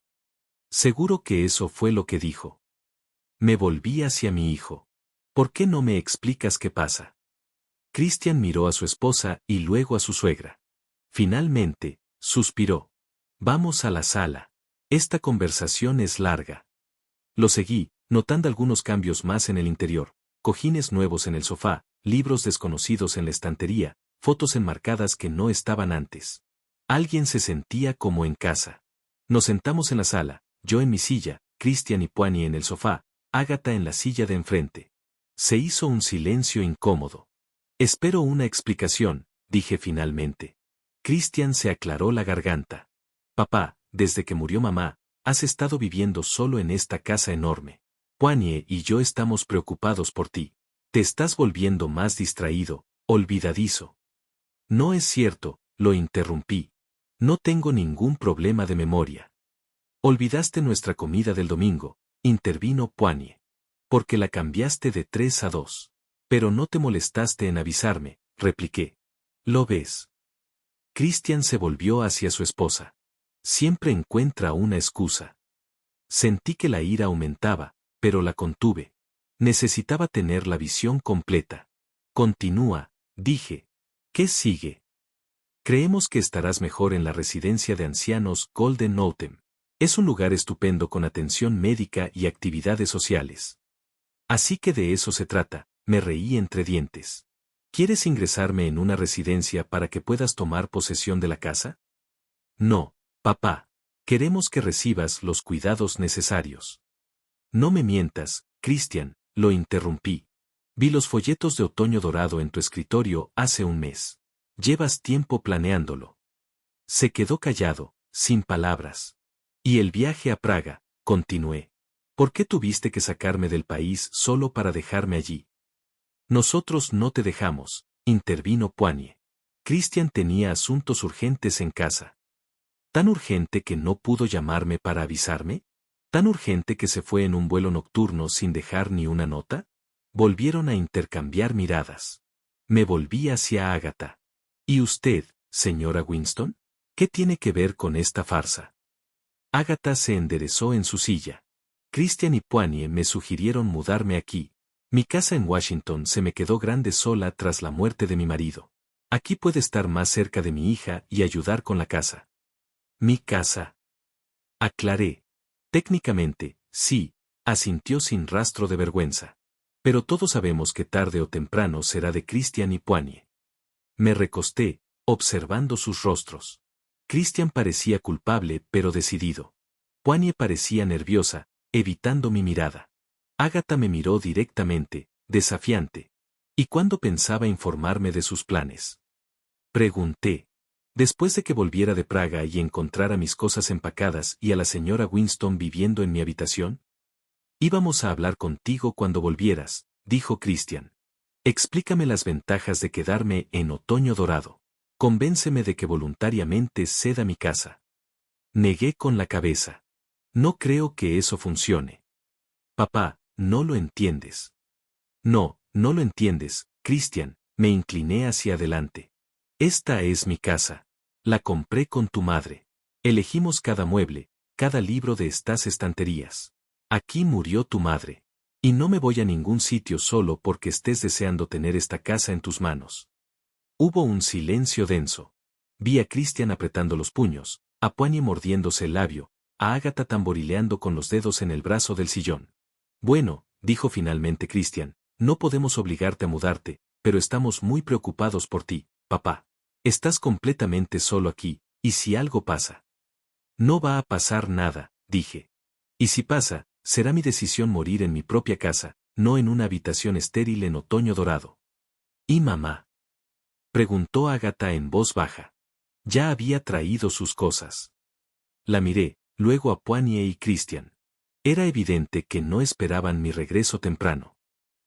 Seguro que eso fue lo que dijo. Me volví hacia mi hijo. ¿Por qué no me explicas qué pasa? Christian miró a su esposa y luego a su suegra. Finalmente, suspiró. Vamos a la sala. Esta conversación es larga. Lo seguí, notando algunos cambios más en el interior, cojines nuevos en el sofá, libros desconocidos en la estantería, fotos enmarcadas que no estaban antes. Alguien se sentía como en casa. Nos sentamos en la sala, yo en mi silla, Christian y Poigne en el sofá, Agatha en la silla de enfrente. Se hizo un silencio incómodo. Espero una explicación, dije finalmente. Christian se aclaró la garganta. Papá, desde que murió mamá, has estado viviendo solo en esta casa enorme. Poigne y yo estamos preocupados por ti. Te estás volviendo más distraído, olvidadizo. No es cierto, lo interrumpí. No tengo ningún problema de memoria. Olvidaste nuestra comida del domingo, intervino Poigne. Porque la cambiaste de 3 a 2. Pero no te molestaste en avisarme, repliqué. ¿Lo ves? Christian se volvió hacia su esposa. Siempre encuentra una excusa. Sentí que la ira aumentaba, pero la contuve. Necesitaba tener la visión completa. Continúa, dije. ¿Qué sigue? Creemos que estarás mejor en la residencia de ancianos Golden Autumn. Es un lugar estupendo con atención médica y actividades sociales. Así que de eso se trata, me reí entre dientes. ¿Quieres ingresarme en una residencia para que puedas tomar posesión de la casa? No, papá. Queremos que recibas los cuidados necesarios. No me mientas, Christian, lo interrumpí. Vi los folletos de otoño dorado en tu escritorio hace un mes. Llevas tiempo planeándolo. Se quedó callado, sin palabras. Y el viaje a Praga, continué. ¿Por qué tuviste que sacarme del país solo para dejarme allí? Nosotros no te dejamos, intervino Poigne. Christian tenía asuntos urgentes en casa. ¿Tan urgente que no pudo llamarme para avisarme? ¿Tan urgente que se fue en un vuelo nocturno sin dejar ni una nota? Volvieron a intercambiar miradas. Me volví hacia Agatha. ¿Y usted, señora Winston? ¿Qué tiene que ver con esta farsa? Agatha se enderezó en su silla. Christian y Poigne me sugirieron mudarme aquí. Mi casa en Washington se me quedó grande sola tras la muerte de mi marido. Aquí puede estar más cerca de mi hija y ayudar con la casa. ¿Mi casa? Aclaré. Técnicamente, sí, asintió sin rastro de vergüenza. Pero todos sabemos que tarde o temprano será de Christian y Poigne. Me recosté, observando sus rostros. Christian parecía culpable pero decidido. Poigne parecía nerviosa, evitando mi mirada. Agatha me miró directamente, desafiante. ¿Y cuándo pensaba informarme de sus planes? Pregunté. Después de que volviera de Praga y encontrara mis cosas empacadas y a la señora Winston viviendo en mi habitación. Íbamos a hablar contigo cuando volvieras, dijo Christian. Explícame las ventajas de quedarme en Otoño Dorado. Convénceme de que voluntariamente ceda mi casa. Negué con la cabeza. No creo que eso funcione. Papá, no lo entiendes. No, no lo entiendes, Christian, me incliné hacia adelante. Esta es mi casa. La compré con tu madre. Elegimos cada mueble, cada libro de estas estanterías. Aquí murió tu madre. Y no me voy a ningún sitio solo porque estés deseando tener esta casa en tus manos. Hubo un silencio denso. Vi a Christian apretando los puños, a Poigne mordiéndose el labio, a Agatha tamborileando con los dedos en el brazo del sillón. Bueno, dijo finalmente Christian, no podemos obligarte a mudarte, pero estamos muy preocupados por ti, papá. Estás completamente solo aquí, ¿y si algo pasa? No va a pasar nada, dije. Y si pasa, será mi decisión morir en mi propia casa, no en una habitación estéril en otoño dorado. ¿Y mamá? Preguntó Agatha en voz baja. Ya había traído sus cosas. La miré, luego a Poinie y Christian. Era evidente que no esperaban mi regreso temprano.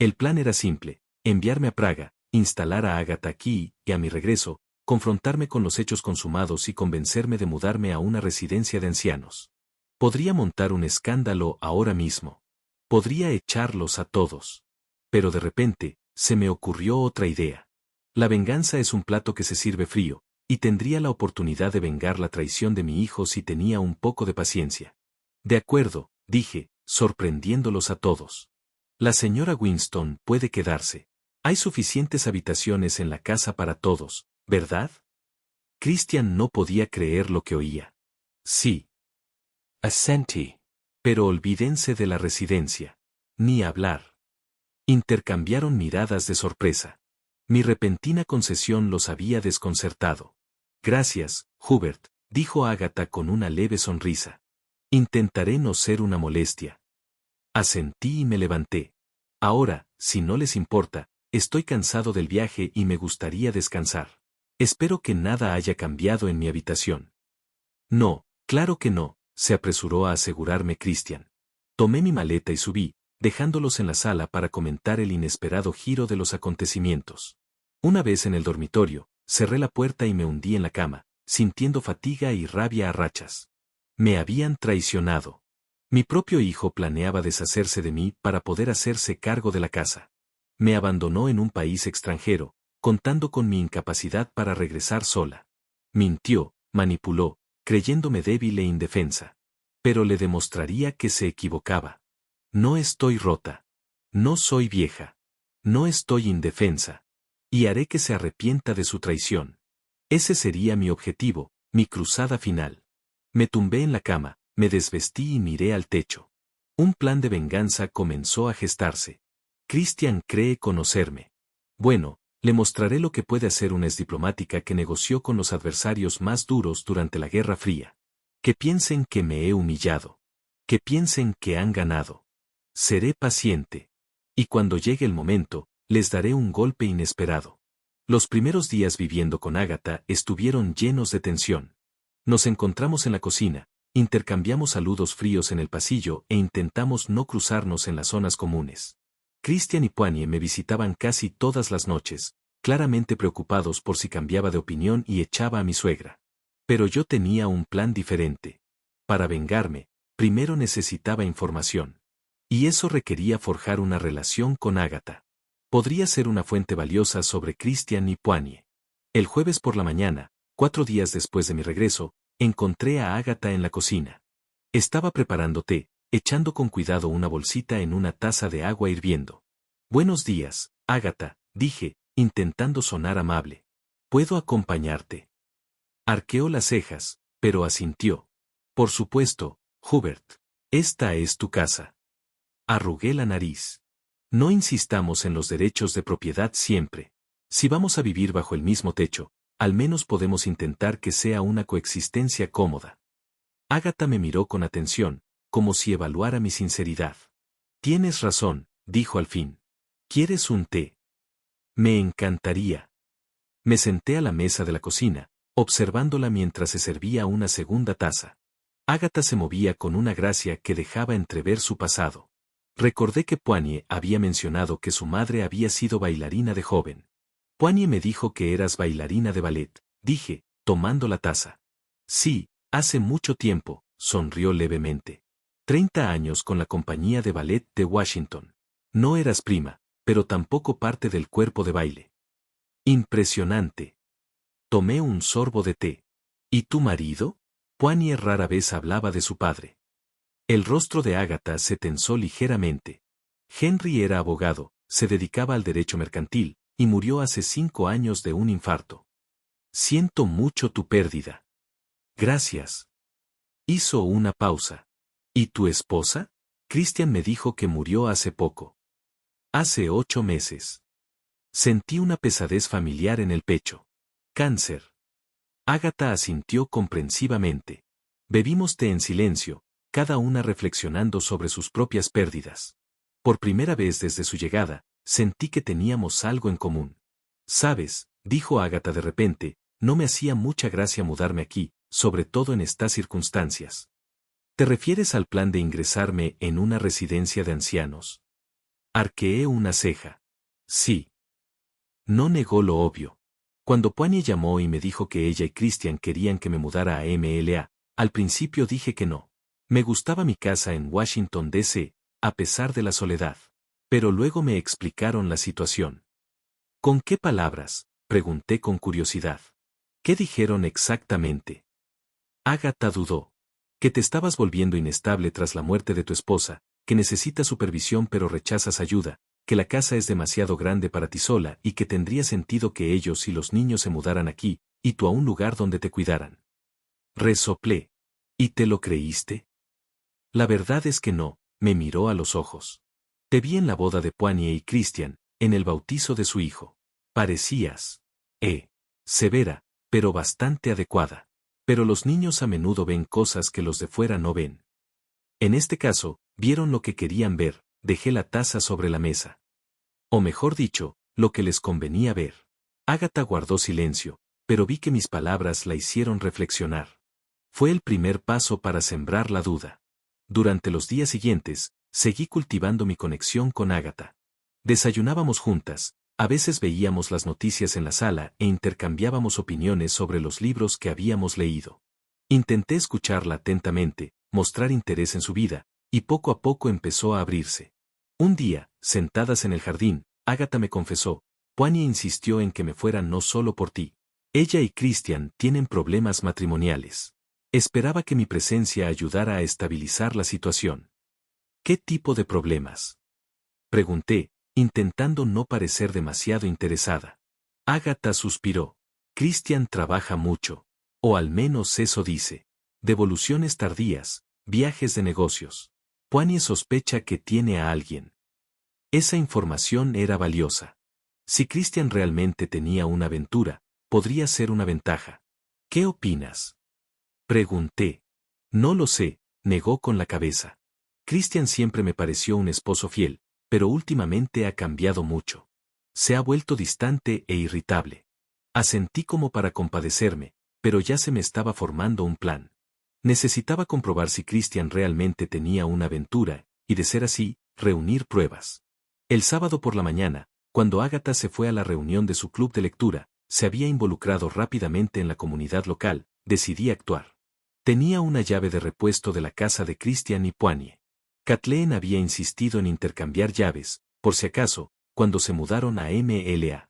El plan era simple, enviarme a Praga, instalar a Agatha aquí y a mi regreso, confrontarme con los hechos consumados y convencerme de mudarme a una residencia de ancianos. Podría montar un escándalo ahora mismo. Podría echarlos a todos. Pero de repente, se me ocurrió otra idea. La venganza es un plato que se sirve frío, y tendría la oportunidad de vengar la traición de mi hijo si tenía un poco de paciencia. De acuerdo, dije, sorprendiéndolos a todos. La señora Winston puede quedarse. Hay suficientes habitaciones en la casa para todos, ¿verdad? Christian no podía creer lo que oía. Sí. Asentí. Pero olvídense de la residencia. Ni hablar. Intercambiaron miradas de sorpresa. Mi repentina concesión los había desconcertado. Gracias, Hubert, dijo Agatha con una leve sonrisa. Intentaré no ser una molestia. Asentí y me levanté. Ahora, si no les importa, estoy cansado del viaje y me gustaría descansar. Espero que nada haya cambiado en mi habitación. No, claro que no, se apresuró a asegurarme Christian. Tomé mi maleta y subí, dejándolos en la sala para comentar el inesperado giro de los acontecimientos. Una vez en el dormitorio, cerré la puerta y me hundí en la cama, sintiendo fatiga y rabia a rachas. Me habían traicionado. Mi propio hijo planeaba deshacerse de mí para poder hacerse cargo de la casa. Me abandonó en un país extranjero, contando con mi incapacidad para regresar sola. Mintió, manipuló, creyéndome débil e indefensa. Pero le demostraría que se equivocaba. No estoy rota. No soy vieja. No estoy indefensa. Y haré que se arrepienta de su traición. Ese sería mi objetivo, mi cruzada final. Me tumbé en la cama, me desvestí y miré al techo. Un plan de venganza comenzó a gestarse. Christian cree conocerme. Bueno, le mostraré lo que puede hacer una exdiplomática que negoció con los adversarios más duros durante la Guerra Fría. Que piensen que me he humillado. Que piensen que han ganado. Seré paciente. Y cuando llegue el momento, les daré un golpe inesperado. Los primeros días viviendo con Agatha estuvieron llenos de tensión. Nos encontramos en la cocina, intercambiamos saludos fríos en el pasillo e intentamos no cruzarnos en las zonas comunes. Christian y Poinie me visitaban casi todas las noches, claramente preocupados por si cambiaba de opinión y echaba a mi suegra. Pero yo tenía un plan diferente. Para vengarme, primero necesitaba información. Y eso requería forjar una relación con Agatha. Podría ser una fuente valiosa sobre Christian y Poinie. El jueves por la mañana, 4 días después de mi regreso, encontré a Agatha en la cocina. Estaba preparando té, echando con cuidado una bolsita en una taza de agua hirviendo. Buenos días, Agatha, dije, intentando sonar amable. ¿Puedo acompañarte? Arqueó las cejas, pero asintió. Por supuesto, Hubert. Esta es tu casa. Arrugué la nariz. No insistamos en los derechos de propiedad siempre. Si vamos a vivir bajo el mismo techo, al menos podemos intentar que sea una coexistencia cómoda. Agatha me miró con atención, como si evaluara mi sinceridad. Tienes razón, dijo al fin. ¿Quieres un té? Me encantaría. Me senté a la mesa de la cocina, observándola mientras se servía una segunda taza. Agatha se movía con una gracia que dejaba entrever su pasado. Recordé que Poinie había mencionado que su madre había sido bailarina de joven. Poinie me dijo que eras bailarina de ballet, dije, tomando la taza. Sí, hace mucho tiempo, sonrió levemente. 30 años con la compañía de ballet de Washington. No eras prima, pero tampoco parte del cuerpo de baile. Impresionante. Tomé un sorbo de té. ¿Y tu marido? Poinie rara vez hablaba de su padre. El rostro de Agatha se tensó ligeramente. Henry era abogado, se dedicaba al derecho mercantil, y murió hace 5 años de un infarto. Siento mucho tu pérdida. Gracias. Hizo una pausa. ¿Y tu esposa? Christian me dijo que murió hace poco. Hace 8 meses. Sentí una pesadez familiar en el pecho. Cáncer. Agatha asintió comprensivamente. Bebimos té en silencio, cada una reflexionando sobre sus propias pérdidas. Por primera vez desde su llegada, sentí que teníamos algo en común. «Sabes», dijo Ágata de repente, «no me hacía mucha gracia mudarme aquí, sobre todo en estas circunstancias». ¿Te refieres al plan de ingresarme en una residencia de ancianos? Arqueé una ceja. Sí. No negó lo obvio. Cuando Poigne llamó y me dijo que ella y Christian querían que me mudara a MLA, al principio dije que no. Me gustaba mi casa en Washington, D.C., a pesar de la soledad. Pero luego me explicaron la situación. ¿Con qué palabras?, pregunté con curiosidad. ¿Qué dijeron exactamente? Ágata dudó. Que te estabas volviendo inestable tras la muerte de tu esposa, que necesitas supervisión pero rechazas ayuda, que la casa es demasiado grande para ti sola y que tendría sentido que ellos y los niños se mudaran aquí, y tú a un lugar donde te cuidaran. Resoplé. ¿Y te lo creíste? La verdad es que no, me miró a los ojos. Te vi en la boda de Poigne y Christian, en el bautizo de su hijo. Parecías, severa, pero bastante adecuada. Pero los niños a menudo ven cosas que los de fuera no ven. En este caso, vieron lo que querían ver, dejé la taza sobre la mesa. O mejor dicho, lo que les convenía ver. Ágata guardó silencio, pero vi que mis palabras la hicieron reflexionar. Fue el primer paso para sembrar la duda. Durante los días siguientes, seguí cultivando mi conexión con Ágata. Desayunábamos juntas, a veces veíamos las noticias en la sala e intercambiábamos opiniones sobre los libros que habíamos leído. Intenté escucharla atentamente, mostrar interés en su vida, y poco a poco empezó a abrirse. Un día, sentadas en el jardín, Ágata me confesó, Poigne insistió en que me fuera no solo por ti. Ella y Christian tienen problemas matrimoniales. Esperaba que mi presencia ayudara a estabilizar la situación. ¿Qué tipo de problemas?, pregunté, intentando no parecer demasiado interesada. Ágata suspiró. Christian trabaja mucho. O al menos eso dice. Devoluciones tardías, viajes de negocios. Poigne sospecha que tiene a alguien. Esa información era valiosa. Si Christian realmente tenía una aventura, podría ser una ventaja. ¿Qué opinas?, pregunté. No lo sé, negó con la cabeza. Christian siempre me pareció un esposo fiel, pero últimamente ha cambiado mucho. Se ha vuelto distante e irritable. Asentí como para compadecerme, pero ya se me estaba formando un plan. Necesitaba comprobar si Christian realmente tenía una aventura, y de ser así, reunir pruebas. El sábado por la mañana, cuando Ágata se fue a la reunión de su club de lectura, se había involucrado rápidamente en la comunidad local, decidí actuar. Tenía una llave de repuesto de la casa de Christian y Poigne. Kathleen había insistido en intercambiar llaves, por si acaso, cuando se mudaron a MLA.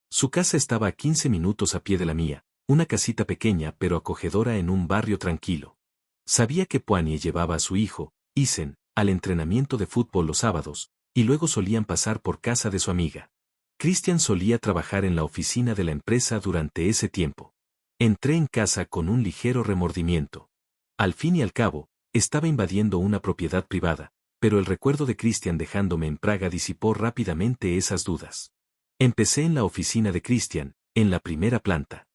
Su casa estaba a 15 minutos a pie de la mía, una casita pequeña pero acogedora en un barrio tranquilo. Sabía que Poigne llevaba a su hijo, Isen, al entrenamiento de fútbol los sábados, y luego solían pasar por casa de su amiga. Christian solía trabajar en la oficina de la empresa durante ese tiempo. Entré en casa con un ligero remordimiento. Al fin y al cabo, estaba invadiendo una propiedad privada, pero el recuerdo de Christian dejándome en Praga disipó rápidamente esas dudas. Empecé en la oficina de Christian, en la primera planta.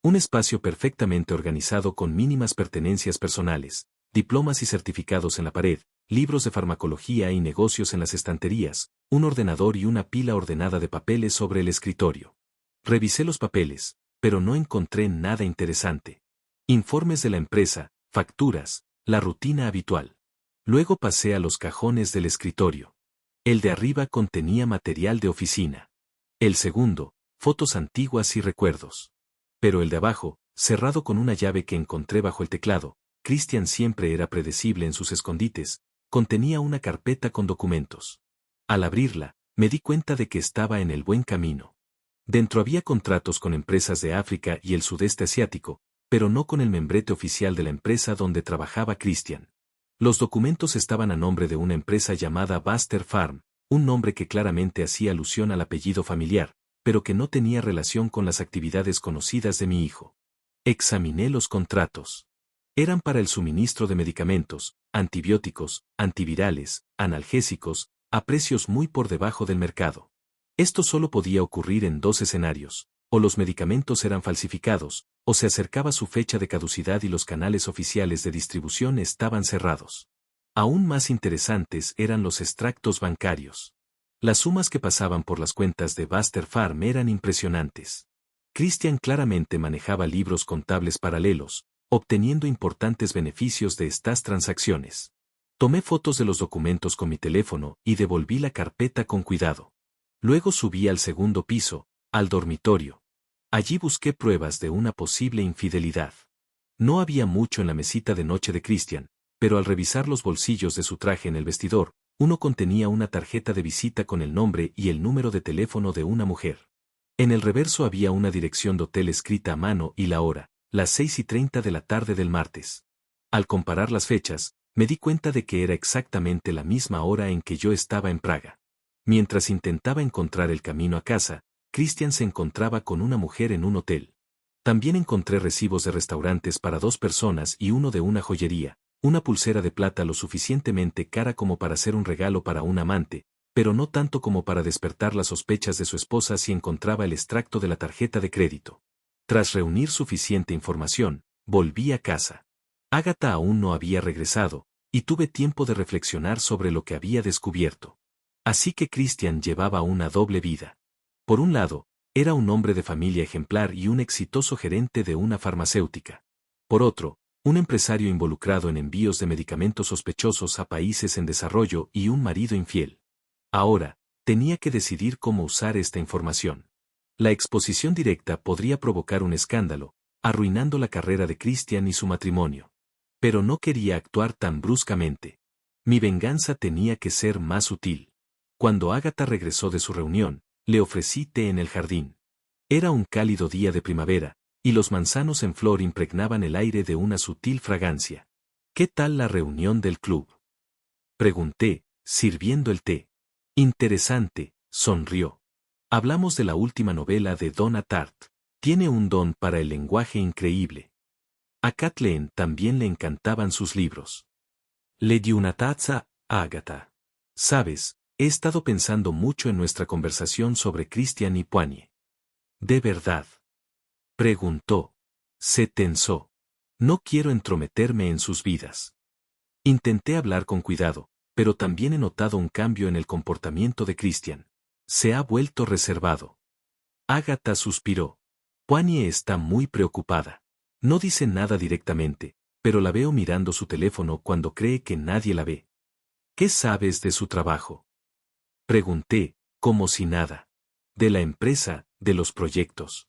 Un espacio perfectamente organizado con mínimas pertenencias personales, diplomas y certificados en la pared, libros de farmacología y negocios en las estanterías, un ordenador y una pila ordenada de papeles sobre el escritorio. Revisé los papeles, pero no encontré nada interesante. Informes de la empresa, facturas, la rutina habitual. Luego pasé a los cajones del escritorio. El de arriba contenía material de oficina. El segundo, fotos antiguas y recuerdos. Pero el de abajo, cerrado con una llave que encontré bajo el teclado, Christian siempre era predecible en sus escondites, contenía una carpeta con documentos. Al abrirla, me di cuenta de que estaba en el buen camino. Dentro había contratos con empresas de África y el sudeste asiático, pero no con el membrete oficial de la empresa donde trabajaba Christian. Los documentos estaban a nombre de una empresa llamada Buster Farm, un nombre que claramente hacía alusión al apellido familiar, pero que no tenía relación con las actividades conocidas de mi hijo. Examiné los contratos. Eran para el suministro de medicamentos, antibióticos, antivirales, analgésicos, a precios muy por debajo del mercado. Esto solo podía ocurrir en dos escenarios: o los medicamentos eran falsificados, o se acercaba su fecha de caducidad y los canales oficiales de distribución estaban cerrados. Aún más interesantes eran los extractos bancarios. Las sumas que pasaban por las cuentas de Buster Farm eran impresionantes. Christian claramente manejaba libros contables paralelos, obteniendo importantes beneficios de estas transacciones. Tomé fotos de los documentos con mi teléfono y devolví la carpeta con cuidado. Luego subí al segundo piso, al dormitorio. Allí busqué pruebas de una posible infidelidad. No había mucho en la mesita de noche de Christian, pero al revisar los bolsillos de su traje en el vestidor, uno contenía una tarjeta de visita con el nombre y el número de teléfono de una mujer. En el reverso había una dirección de hotel escrita a mano y la hora, las 6:30 de la tarde del martes. Al comparar las fechas, me di cuenta de que era exactamente la misma hora en que yo estaba en Praga. Mientras intentaba encontrar el camino a casa, Christian se encontraba con una mujer en un hotel. También encontré recibos de restaurantes para 2 personas y uno de una joyería, una pulsera de plata lo suficientemente cara como para ser un regalo para un amante, pero no tanto como para despertar las sospechas de su esposa si encontraba el extracto de la tarjeta de crédito. Tras reunir suficiente información, volví a casa. Agatha aún no había regresado, y tuve tiempo de reflexionar sobre lo que había descubierto. Así que Christian llevaba una doble vida. Por un lado, era un hombre de familia ejemplar y un exitoso gerente de una farmacéutica. Por otro, un empresario involucrado en envíos de medicamentos sospechosos a países en desarrollo y un marido infiel. Ahora, tenía que decidir cómo usar esta información. La exposición directa podría provocar un escándalo, arruinando la carrera de Christian y su matrimonio. Pero no quería actuar tan bruscamente. Mi venganza tenía que ser más sutil. Cuando Agatha regresó de su reunión, le ofrecí té en el jardín. Era un cálido día de primavera, y los manzanos en flor impregnaban el aire de una sutil fragancia. ¿Qué tal la reunión del club?, pregunté, sirviendo el té. Interesante, sonrió. Hablamos de la última novela de Donna Tartt. Tiene un don para el lenguaje increíble. A Kathleen también le encantaban sus libros. Le di una taza a Agatha. Sabes, he estado pensando mucho en nuestra conversación sobre Christian y Poigne. ¿De verdad?, preguntó. Se tensó. No quiero entrometerme en sus vidas. Intenté hablar con cuidado, pero también he notado un cambio en el comportamiento de Christian. Se ha vuelto reservado. Agatha suspiró. Poigne está muy preocupada. No dice nada directamente, pero la veo mirando su teléfono cuando cree que nadie la ve. ¿Qué sabes de su trabajo?, pregunté, como si nada. De la empresa, de los proyectos.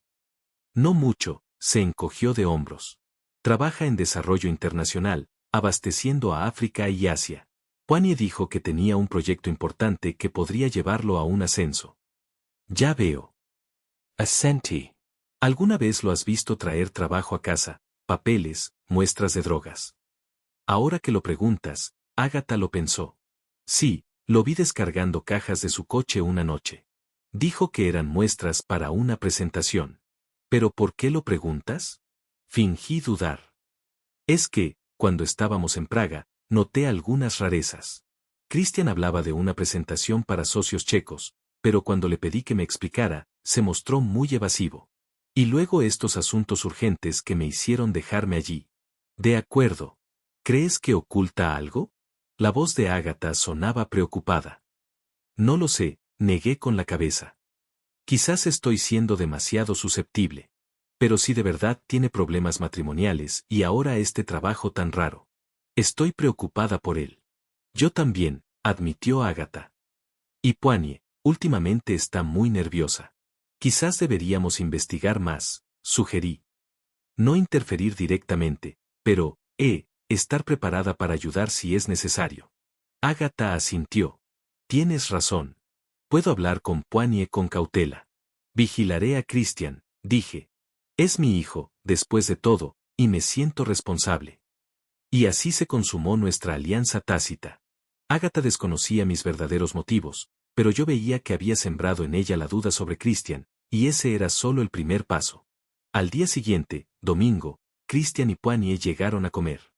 No mucho, se encogió de hombros. Trabaja en desarrollo internacional, abasteciendo a África y Asia. Poigne dijo que tenía un proyecto importante que podría llevarlo a un ascenso. Ya veo. Asentí. ¿Alguna vez lo has visto traer trabajo a casa, papeles, muestras de drogas? Ahora que lo preguntas, Agatha lo pensó. Sí, lo vi descargando cajas de su coche una noche. Dijo que eran muestras para una presentación. ¿Pero por qué lo preguntas? Fingí dudar. Es que, cuando estábamos en Praga, noté algunas rarezas. Christian hablaba de una presentación para socios checos, pero cuando le pedí que me explicara, se mostró muy evasivo. Y luego estos asuntos urgentes que me hicieron dejarme allí. De acuerdo. ¿Crees que oculta algo? La voz de Agatha sonaba preocupada. No lo sé, negué con la cabeza. Quizás estoy siendo demasiado susceptible. Pero si de verdad tiene problemas matrimoniales y ahora este trabajo tan raro. Estoy preocupada por él. Yo también, admitió Agatha. Y Poigne, últimamente está muy nerviosa. Quizás deberíamos investigar más, sugerí. No interferir directamente, pero, estar preparada para ayudar si es necesario. Agatha asintió. Tienes razón. Puedo hablar con Poigne con cautela. Vigilaré a Christian, dije. Es mi hijo, después de todo, y me siento responsable. Y así se consumó nuestra alianza tácita. Agatha desconocía mis verdaderos motivos, pero yo veía que había sembrado en ella la duda sobre Christian, y ese era solo el primer paso. Al día siguiente, domingo, Christian y Poigne llegaron a comer.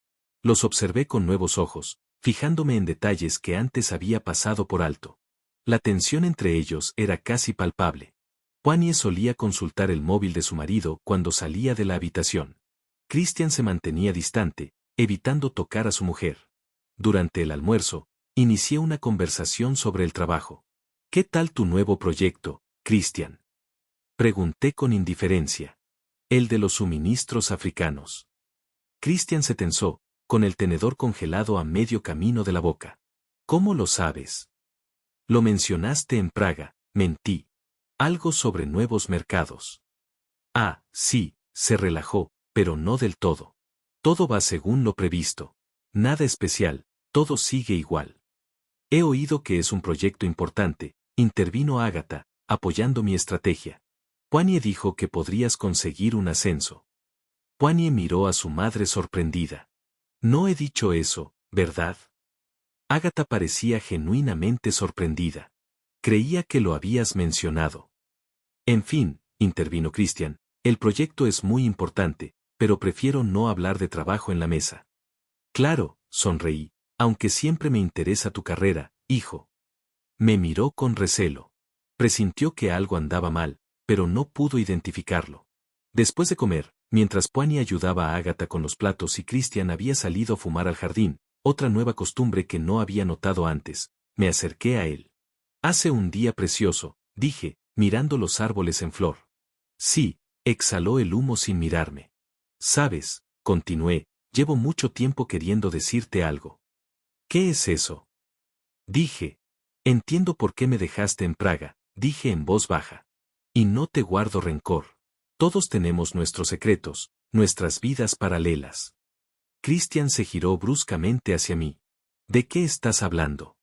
Los observé con nuevos ojos, fijándome en detalles que antes había pasado por alto. La tensión entre ellos era casi palpable. Poinie solía consultar el móvil de su marido cuando salía de la habitación. Christian se mantenía distante, evitando tocar a su mujer. Durante el almuerzo, inicié una conversación sobre el trabajo. ¿Qué tal tu nuevo proyecto, Christian? Pregunté con indiferencia. El de los suministros africanos. Christian se tensó, con el tenedor congelado a medio camino de la boca. ¿Cómo lo sabes? Lo mencionaste en Praga, mentí. Algo sobre nuevos mercados. Ah, sí, se relajó, pero no del todo. Todo va según lo previsto. Nada especial, todo sigue igual. He oído que es un proyecto importante, intervino Ágata, apoyando mi estrategia. Poinie dijo que podrías conseguir un ascenso. Poinie miró a su madre sorprendida. No he dicho eso, ¿verdad? Ágata parecía genuinamente sorprendida. Creía que lo habías mencionado. En fin, intervino Christian, el proyecto es muy importante, pero prefiero no hablar de trabajo en la mesa. Claro, sonreí, aunque siempre me interesa tu carrera, hijo. Me miró con recelo. Presintió que algo andaba mal, pero no pudo identificarlo. Después de comer, mientras Poinie ayudaba a Ágata con los platos y Christian había salido a fumar al jardín, otra nueva costumbre que no había notado antes, me acerqué a él. Hace un día precioso, dije, mirando los árboles en flor. Sí, exhaló el humo sin mirarme. Sabes, continué, llevo mucho tiempo queriendo decirte algo. ¿Qué es eso? Dije. Entiendo por qué me dejaste en Praga, dije en voz baja. Y no te guardo rencor. Todos tenemos nuestros secretos, nuestras vidas paralelas. Christian se giró bruscamente hacia mí. ¿De qué estás hablando?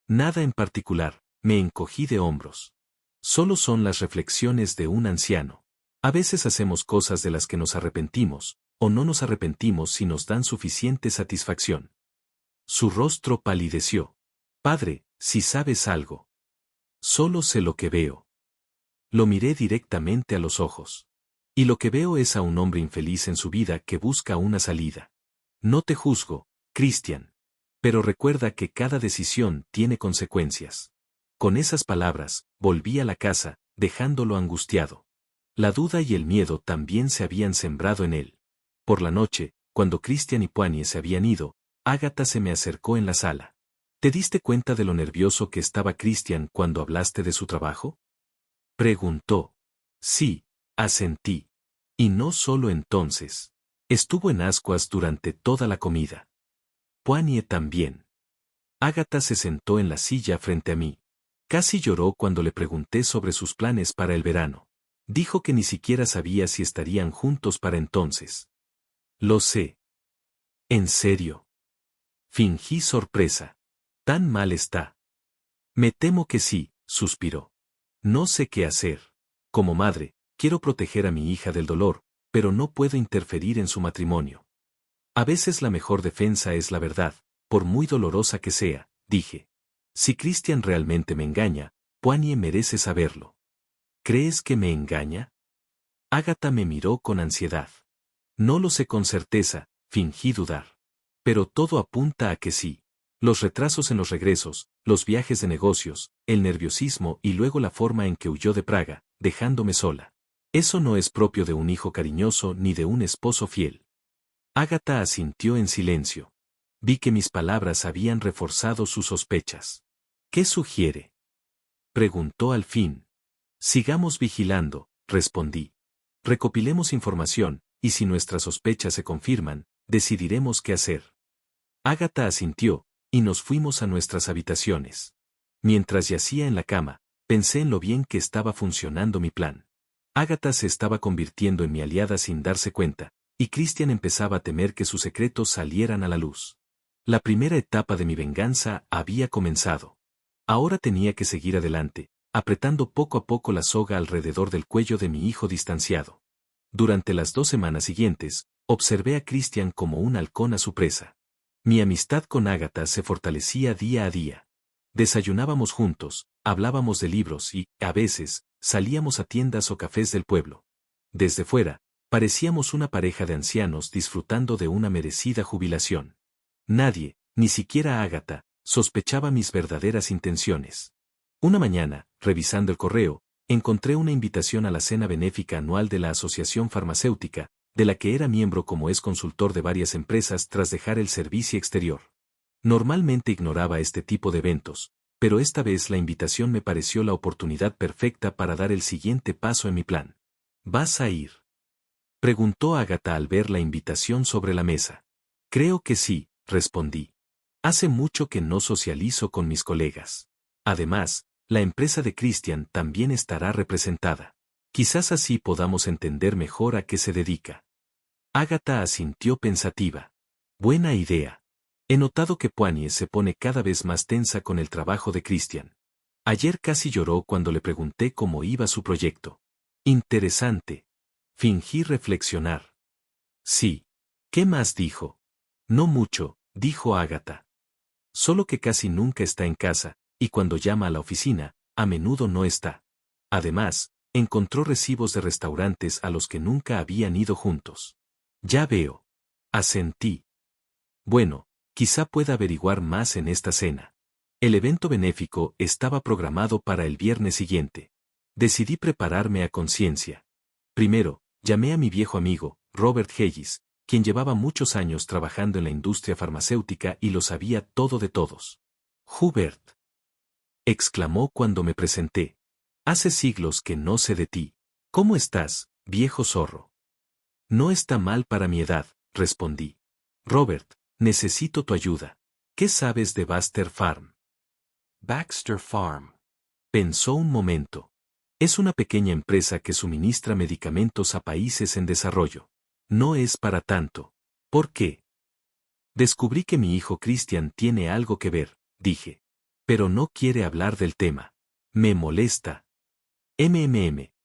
Nada en particular, me encogí de hombros. Solo son las reflexiones de un anciano. A veces hacemos cosas de las que nos arrepentimos, o no nos arrepentimos si nos dan suficiente satisfacción. Su rostro palideció. Padre, si sabes algo. Solo sé lo que veo. Lo miré directamente a los ojos. Y lo que veo es a un hombre infeliz en su vida que busca una salida. No te juzgo, Christian. Pero recuerda que cada decisión tiene consecuencias. Con esas palabras, volví a la casa, dejándolo angustiado. La duda y el miedo también se habían sembrado en él. Por la noche, cuando Christian y Poinie se habían ido, Ágata se me acercó en la sala. ¿Te diste cuenta de lo nervioso que estaba Christian cuando hablaste de su trabajo? Preguntó. Sí, asentí. Y no solo entonces. Estuvo en ascuas durante toda la comida. Poinie también. Ágata se sentó en la silla frente a mí. Casi lloró cuando le pregunté sobre sus planes para el verano. Dijo que ni siquiera sabía si estarían juntos para entonces. Lo sé. ¿En serio? Fingí sorpresa. ¿Tan mal está? Me temo que sí, suspiró. No sé qué hacer. Como madre, quiero proteger a mi hija del dolor, pero no puedo interferir en su matrimonio. A veces la mejor defensa es la verdad, por muy dolorosa que sea, dije. Si Christian realmente me engaña, Poinie merece saberlo. ¿Crees que me engaña? Ágata me miró con ansiedad. No lo sé con certeza, fingí dudar. Pero todo apunta a que sí. Los retrasos en los regresos, los viajes de negocios, el nerviosismo y luego la forma en que huyó de Praga, dejándome sola. Eso no es propio de un hijo cariñoso ni de un esposo fiel. Ágata asintió en silencio. Vi que mis palabras habían reforzado sus sospechas. ¿Qué sugiere? Preguntó al fin. Sigamos vigilando, respondí. Recopilemos información, y si nuestras sospechas se confirman, decidiremos qué hacer. Ágata asintió, y nos fuimos a nuestras habitaciones. Mientras yacía en la cama, pensé en lo bien que estaba funcionando mi plan. Ágata se estaba convirtiendo en mi aliada sin darse cuenta, y Christian empezaba a temer que sus secretos salieran a la luz. La primera etapa de mi venganza había comenzado. Ahora tenía que seguir adelante, apretando poco a poco la soga alrededor del cuello de mi hijo distanciado. Durante las 2 semanas siguientes, observé a Christian como un halcón a su presa. Mi amistad con Ágata se fortalecía día a día. Desayunábamos juntos, hablábamos de libros y, a veces, salíamos a tiendas o cafés del pueblo. Desde fuera, parecíamos una pareja de ancianos disfrutando de una merecida jubilación. Nadie, ni siquiera Ágata, sospechaba mis verdaderas intenciones. Una mañana, revisando el correo, encontré una invitación a la cena benéfica anual de la Asociación Farmacéutica, de la que era miembro como es consultor de varias empresas tras dejar el servicio exterior. Normalmente ignoraba este tipo de eventos, pero esta vez la invitación me pareció la oportunidad perfecta para dar el siguiente paso en mi plan. ¿Vas a ir?, preguntó Agatha al ver la invitación sobre la mesa. Creo que sí, respondí. Hace mucho que no socializo con mis colegas. Además, la empresa de Christian también estará representada. Quizás así podamos entender mejor a qué se dedica. Agatha asintió pensativa. Buena idea. He notado que Poigny se pone cada vez más tensa con el trabajo de Christian. Ayer casi lloró cuando le pregunté cómo iba su proyecto. Interesante. Fingí reflexionar. Sí. ¿Qué más dijo? No mucho, dijo Agatha. Solo que casi nunca está en casa, y cuando llama a la oficina, a menudo no está. Además, encontró recibos de restaurantes a los que nunca habían ido juntos. Ya veo. Asentí. Bueno, quizá pueda averiguar más en esta cena. El evento benéfico estaba programado para el viernes siguiente. Decidí prepararme a conciencia. Primero, llamé a mi viejo amigo, Robert Hayes, quien llevaba muchos años trabajando en la industria farmacéutica y lo sabía todo de todos. Hubert, exclamó cuando me presenté. Hace siglos que no sé de ti. ¿Cómo estás, viejo zorro? No está mal para mi edad, respondí. Robert, necesito tu ayuda. ¿Qué sabes de Baxter Farm? Baxter Farm. Pensó un momento. Es una pequeña empresa que suministra medicamentos a países en desarrollo. No es para tanto. ¿Por qué? Descubrí que mi hijo Christian tiene algo que ver, dije. Pero no quiere hablar del tema. Me molesta.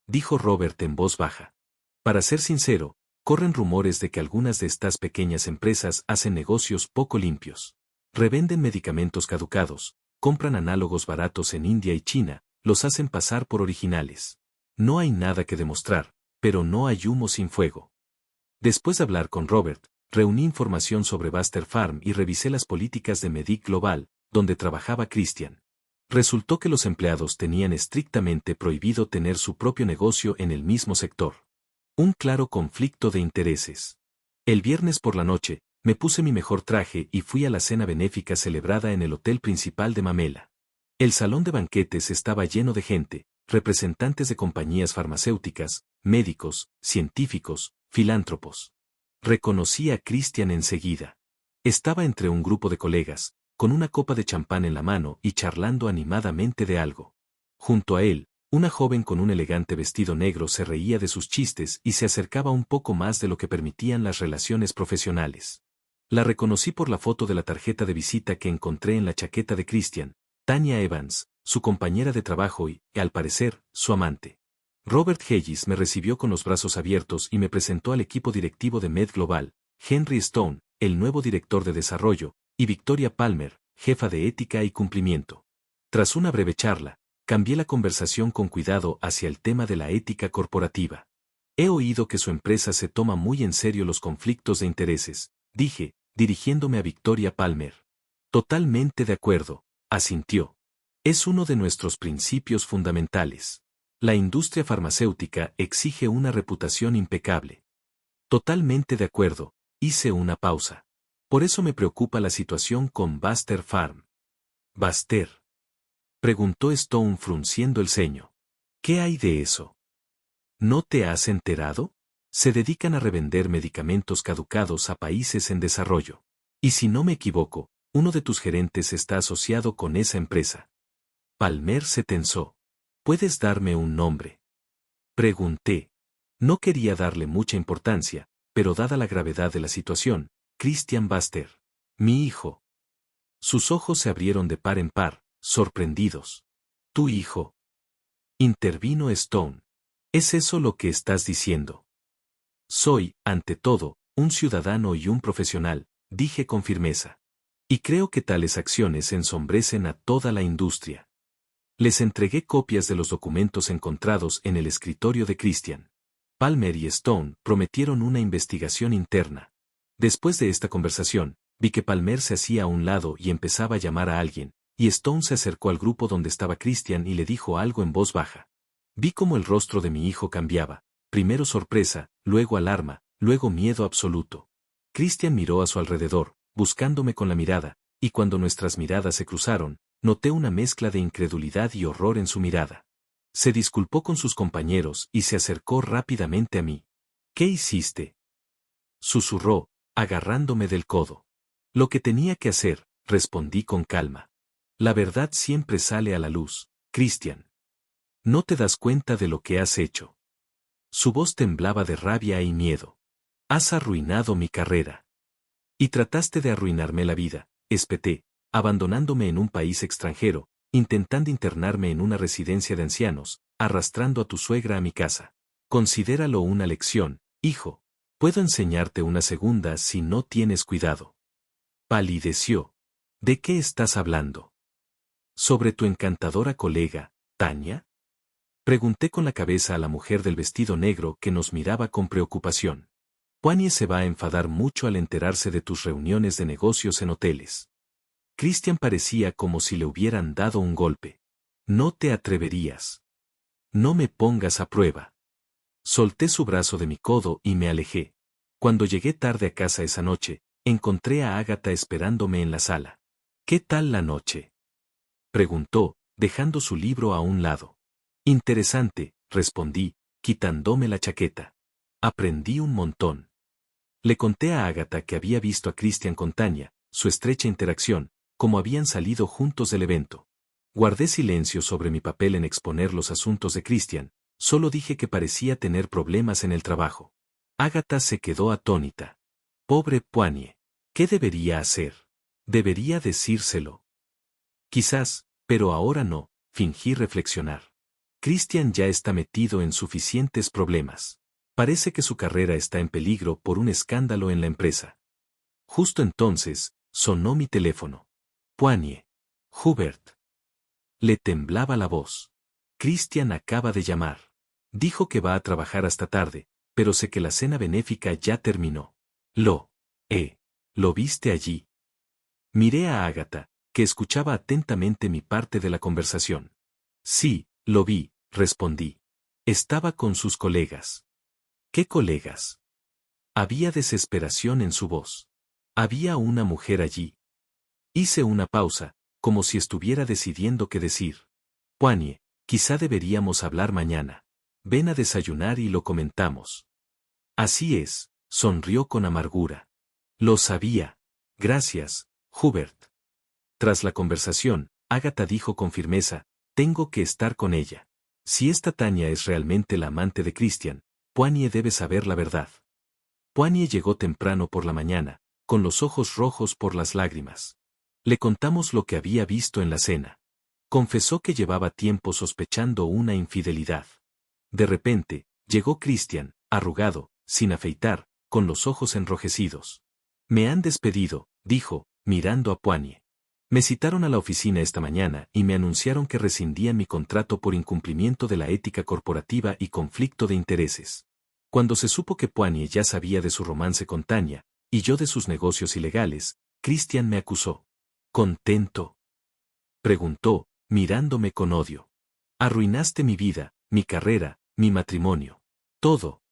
Dijo Robert en voz baja. Para ser sincero, corren rumores de que algunas de estas pequeñas empresas hacen negocios poco limpios. Revenden medicamentos caducados, compran análogos baratos en India y China, los hacen pasar por originales. No hay nada que demostrar, pero no hay humo sin fuego. Después de hablar con Robert, reuní información sobre Baxter Farm y revisé las políticas de Medic Global, donde trabajaba Christian. Resultó que los empleados tenían estrictamente prohibido tener su propio negocio en el mismo sector. Un claro conflicto de intereses. El viernes por la noche, me puse mi mejor traje y fui a la cena benéfica celebrada en el hotel principal de Mamela. El salón de banquetes estaba lleno de gente, representantes de compañías farmacéuticas, médicos, científicos, filántropos. Reconocí a Christian enseguida. Estaba entre un grupo de colegas, con una copa de champán en la mano y charlando animadamente de algo. Junto a él, una joven con un elegante vestido negro se reía de sus chistes y se acercaba un poco más de lo que permitían las relaciones profesionales. La reconocí por la foto de la tarjeta de visita que encontré en la chaqueta de Christian, Tanya Evans, su compañera de trabajo y, al parecer, su amante. Robert Hayes me recibió con los brazos abiertos y me presentó al equipo directivo de Med Global, Henry Stone, el nuevo director de desarrollo, y Victoria Palmer, jefa de ética y cumplimiento. Tras una breve charla, cambié la conversación con cuidado hacia el tema de la ética corporativa. He oído que su empresa se toma muy en serio los conflictos de intereses, dije, dirigiéndome a Victoria Palmer. Totalmente de acuerdo, asintió. Es uno de nuestros principios fundamentales. La industria farmacéutica exige una reputación impecable. Totalmente de acuerdo, hice una pausa. Por eso me preocupa la situación con Baxter Farm. ¿Baxter?, preguntó Stone frunciendo el ceño. ¿Qué hay de eso? ¿No te has enterado? Se dedican a revender medicamentos caducados a países en desarrollo. Y si no me equivoco, uno de tus gerentes está asociado con esa empresa. Palmer se tensó. ¿Puedes darme un nombre?, pregunté. No quería darle mucha importancia, pero dada la gravedad de la situación, Christian Baxter. Mi hijo. Sus ojos se abrieron de par en par, sorprendidos. ¿Tu hijo?, intervino Stone. ¿Es eso lo que estás diciendo? Soy, ante todo, un ciudadano y un profesional, dije con firmeza. Y creo que tales acciones ensombrecen a toda la industria. Les entregué copias de los documentos encontrados en el escritorio de Christian. Palmer y Stone prometieron una investigación interna. Después de esta conversación, vi que Palmer se hacía a un lado y empezaba a llamar a alguien, y Stone se acercó al grupo donde estaba Christian y le dijo algo en voz baja. Vi cómo el rostro de mi hijo cambiaba, primero sorpresa, luego alarma, luego miedo absoluto. Christian miró a su alrededor, buscándome con la mirada, y cuando nuestras miradas se cruzaron, noté una mezcla de incredulidad y horror en su mirada. Se disculpó con sus compañeros y se acercó rápidamente a mí. ¿Qué hiciste?, susurró, agarrándome del codo. Lo que tenía que hacer, respondí con calma. La verdad siempre sale a la luz, Christian. No te das cuenta de lo que has hecho. Su voz temblaba de rabia y miedo. Has arruinado mi carrera. Y trataste de arruinarme la vida, espeté, abandonándome en un país extranjero, intentando internarme en una residencia de ancianos, arrastrando a tu suegra a mi casa. Considéralo una lección, hijo. Puedo enseñarte una segunda si no tienes cuidado. Palideció. ¿De qué estás hablando? ¿Sobre tu encantadora colega, Tania? Pregunté con la cabeza a la mujer del vestido negro que nos miraba con preocupación. Poinie se va a enfadar mucho al enterarse de tus reuniones de negocios en hoteles. Christian parecía como si le hubieran dado un golpe. No te atreverías. No me pongas a prueba. Solté su brazo de mi codo y me alejé. Cuando llegué tarde a casa esa noche, encontré a Ágata esperándome en la sala. ¿Qué tal la noche?, preguntó, dejando su libro a un lado. Interesante, respondí, quitándome la chaqueta. Aprendí un montón. Le conté a Ágata que había visto a Christian con Tania, su estrecha interacción, cómo habían salido juntos del evento. Guardé silencio sobre mi papel en exponer los asuntos de Christian, solo dije que parecía tener problemas en el trabajo. Ágata se quedó atónita. Pobre Poinie. ¿Qué debería hacer? Debería decírselo. Quizás, pero ahora no, fingí reflexionar. Christian ya está metido en suficientes problemas. Parece que su carrera está en peligro por un escándalo en la empresa. Justo entonces, sonó mi teléfono. Poinie. Hubert. Le temblaba la voz. Christian acaba de llamar. Dijo que va a trabajar hasta tarde, pero sé que la cena benéfica ya terminó. ¿Lo viste allí? Miré a Ágata, que escuchaba atentamente mi parte de la conversación. Sí, lo vi, respondí. Estaba con sus colegas. ¿Qué colegas? Había desesperación en su voz. Había una mujer allí. Hice una pausa, como si estuviera decidiendo qué decir. Poinie, quizá deberíamos hablar mañana. Ven a desayunar y lo comentamos. Así es, sonrió con amargura. Lo sabía. Gracias, Hubert. Tras la conversación, Ágata dijo con firmeza, tengo que estar con ella. Si esta Tania es realmente la amante de Christian, Poinie debe saber la verdad. Poinie llegó temprano por la mañana, con los ojos rojos por las lágrimas. Le contamos lo que había visto en la cena. Confesó que llevaba tiempo sospechando una infidelidad. De repente, llegó Christian, arrugado, sin afeitar, con los ojos enrojecidos. Me han despedido, dijo, mirando a Poinie. Me citaron a la oficina esta mañana y me anunciaron que rescindían mi contrato por incumplimiento de la ética corporativa y conflicto de intereses. Cuando se supo que Poinie ya sabía de su romance con Tania, y yo de sus negocios ilegales, Christian me acusó. ¿Contento?, preguntó, mirándome con odio. Arruinaste mi vida, mi carrera, mi matrimonio. Todo.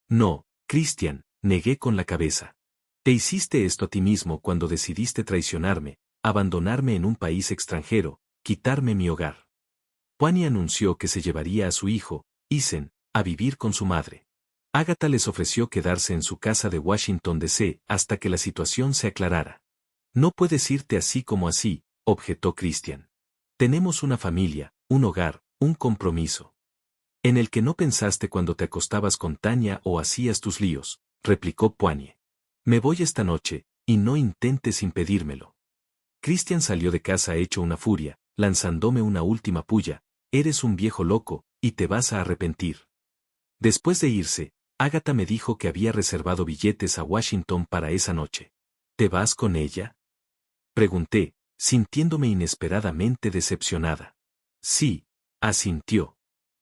No, Christian, negué con la cabeza. Te hiciste esto a ti mismo cuando decidiste traicionarme, abandonarme en un país extranjero, quitarme mi hogar. Poinie anunció que se llevaría a su hijo, Isen, a vivir con su madre. Ágata les ofreció quedarse en su casa de Washington D.C. hasta que la situación se aclarara. No puedes irte así como así, objetó Christian. Tenemos una familia, un hogar, un compromiso. En el que no pensaste cuando te acostabas con Tania o hacías tus líos, replicó Poinie. Me voy esta noche, y no intentes impedírmelo. Christian salió de casa hecho una furia, lanzándome una última puya, eres un viejo loco, y te vas a arrepentir. Después de irse, Ágata me dijo que había reservado billetes a Washington para esa noche. ¿Te vas con ella?, pregunté, sintiéndome inesperadamente decepcionada. Sí, asintió.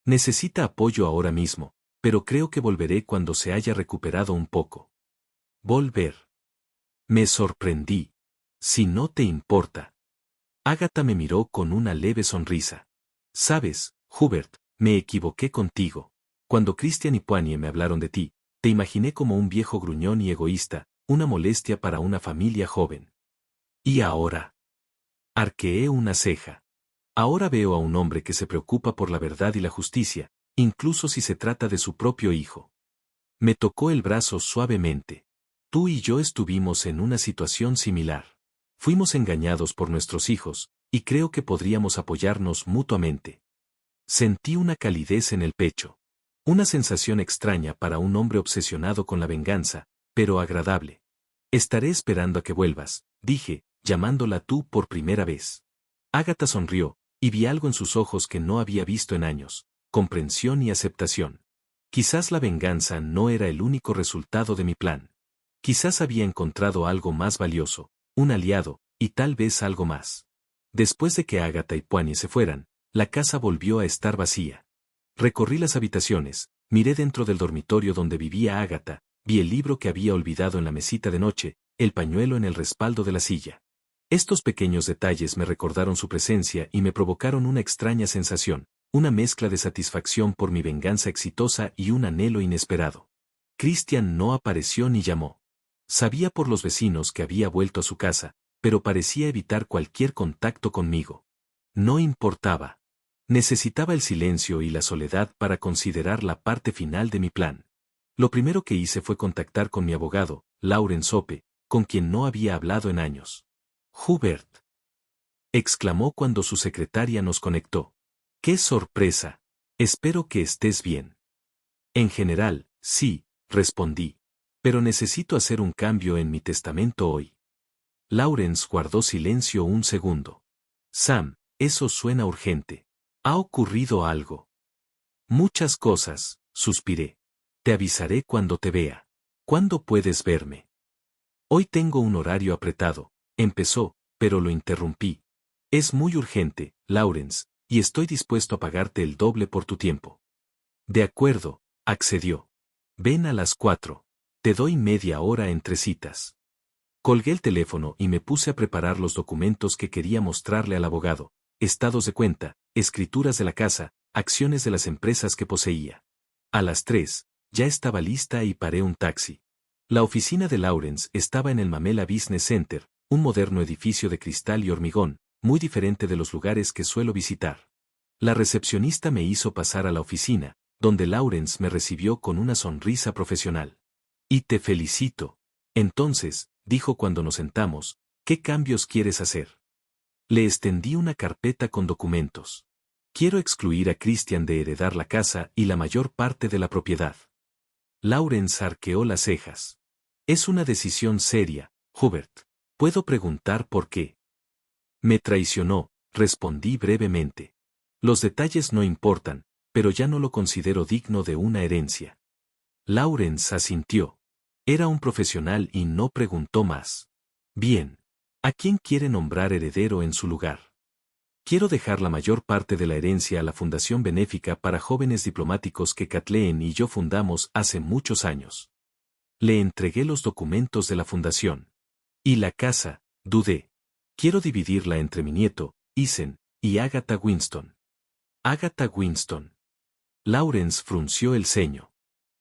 Necesita apoyo ahora mismo, pero creo que volveré cuando se haya recuperado un poco. Volver. Me sorprendí. Si no te importa. Ágata me miró con una leve sonrisa. Sabes, Hubert, Me equivoqué contigo. Cuando Christian y Poigne me hablaron de ti, te imaginé como un viejo gruñón y egoísta, una molestia para una familia joven. ¿Y ahora? Arqueé una ceja. Ahora veo a un hombre que se preocupa por la verdad y la justicia, incluso si se trata de su propio hijo. Me tocó el brazo suavemente. Tú y yo estuvimos en una situación similar. Fuimos engañados por nuestros hijos, y creo que podríamos apoyarnos mutuamente. Sentí una calidez en el pecho. Una sensación extraña para un hombre obsesionado con la venganza, pero agradable. Estaré esperando a que vuelvas, dije, llamándola tú por primera vez. Agatha sonrió, y vi algo en sus ojos que no había visto en años, comprensión y aceptación. Quizás la venganza no era el único resultado de mi plan. Quizás había encontrado algo más valioso, un aliado, y tal vez algo más. Después de que Agatha y Poigne se fueran, la casa volvió a estar vacía. Recorrí las habitaciones, miré dentro del dormitorio donde vivía Agatha, vi el libro que había olvidado en la mesita de noche, el pañuelo en el respaldo de la silla. Estos pequeños detalles me recordaron su presencia y me provocaron una extraña sensación, una mezcla de satisfacción por mi venganza exitosa y un anhelo inesperado. Christian no apareció ni llamó. Sabía por los vecinos que había vuelto a su casa, pero parecía evitar cualquier contacto conmigo. No importaba. Necesitaba el silencio y la soledad para considerar la parte final de mi plan. Lo primero que hice fue contactar con mi abogado, Laurence Hope, con quien no había hablado en años. Hubert, exclamó cuando su secretaria nos conectó. ¡Qué sorpresa! Espero que estés bien. En general, sí, respondí. Pero necesito hacer un cambio en mi testamento hoy. Laurence guardó silencio un segundo. Sam, eso suena urgente. ¿Ha ocurrido algo? Muchas cosas, suspiré. Te avisaré cuando te vea. ¿Cuándo puedes verme? Hoy tengo un horario apretado, empezó, pero lo interrumpí. Es muy urgente, Laurence, y estoy dispuesto a pagarte el doble por tu tiempo. De acuerdo, accedió. Ven a las 4. Te doy media hora entre citas. Colgué el teléfono y me puse a preparar los documentos que quería mostrarle al abogado, estados de cuenta, escrituras de la casa, acciones de las empresas que poseía. A las 3, ya estaba lista y paré un taxi. La oficina de Laurence estaba en el Mamela Business Center, un moderno edificio de cristal y hormigón, muy diferente de los lugares que suelo visitar. La recepcionista me hizo pasar a la oficina, donde Laurence me recibió con una sonrisa profesional. Y te felicito. Entonces, dijo cuando nos sentamos, ¿qué cambios quieres hacer? Le extendí una carpeta con documentos. Quiero excluir a Christian de heredar la casa y la mayor parte de la propiedad. Laurence arqueó las cejas. Es una decisión seria, Hubert. ¿Puedo preguntar por qué? Me traicionó, respondí brevemente. Los detalles no importan, pero ya no lo considero digno de una herencia. Laurence asintió. Era un profesional y no preguntó más. Bien. ¿A quién quiere nombrar heredero en su lugar? Quiero dejar la mayor parte de la herencia a la Fundación Benéfica para Jóvenes Diplomáticos que Kathleen y yo fundamos hace muchos años. Le entregué los documentos de la fundación. ¿Y la casa? Dudé. Quiero dividirla entre mi nieto, Ethan, y Agatha Winston. Agatha Winston. Laurence frunció el ceño.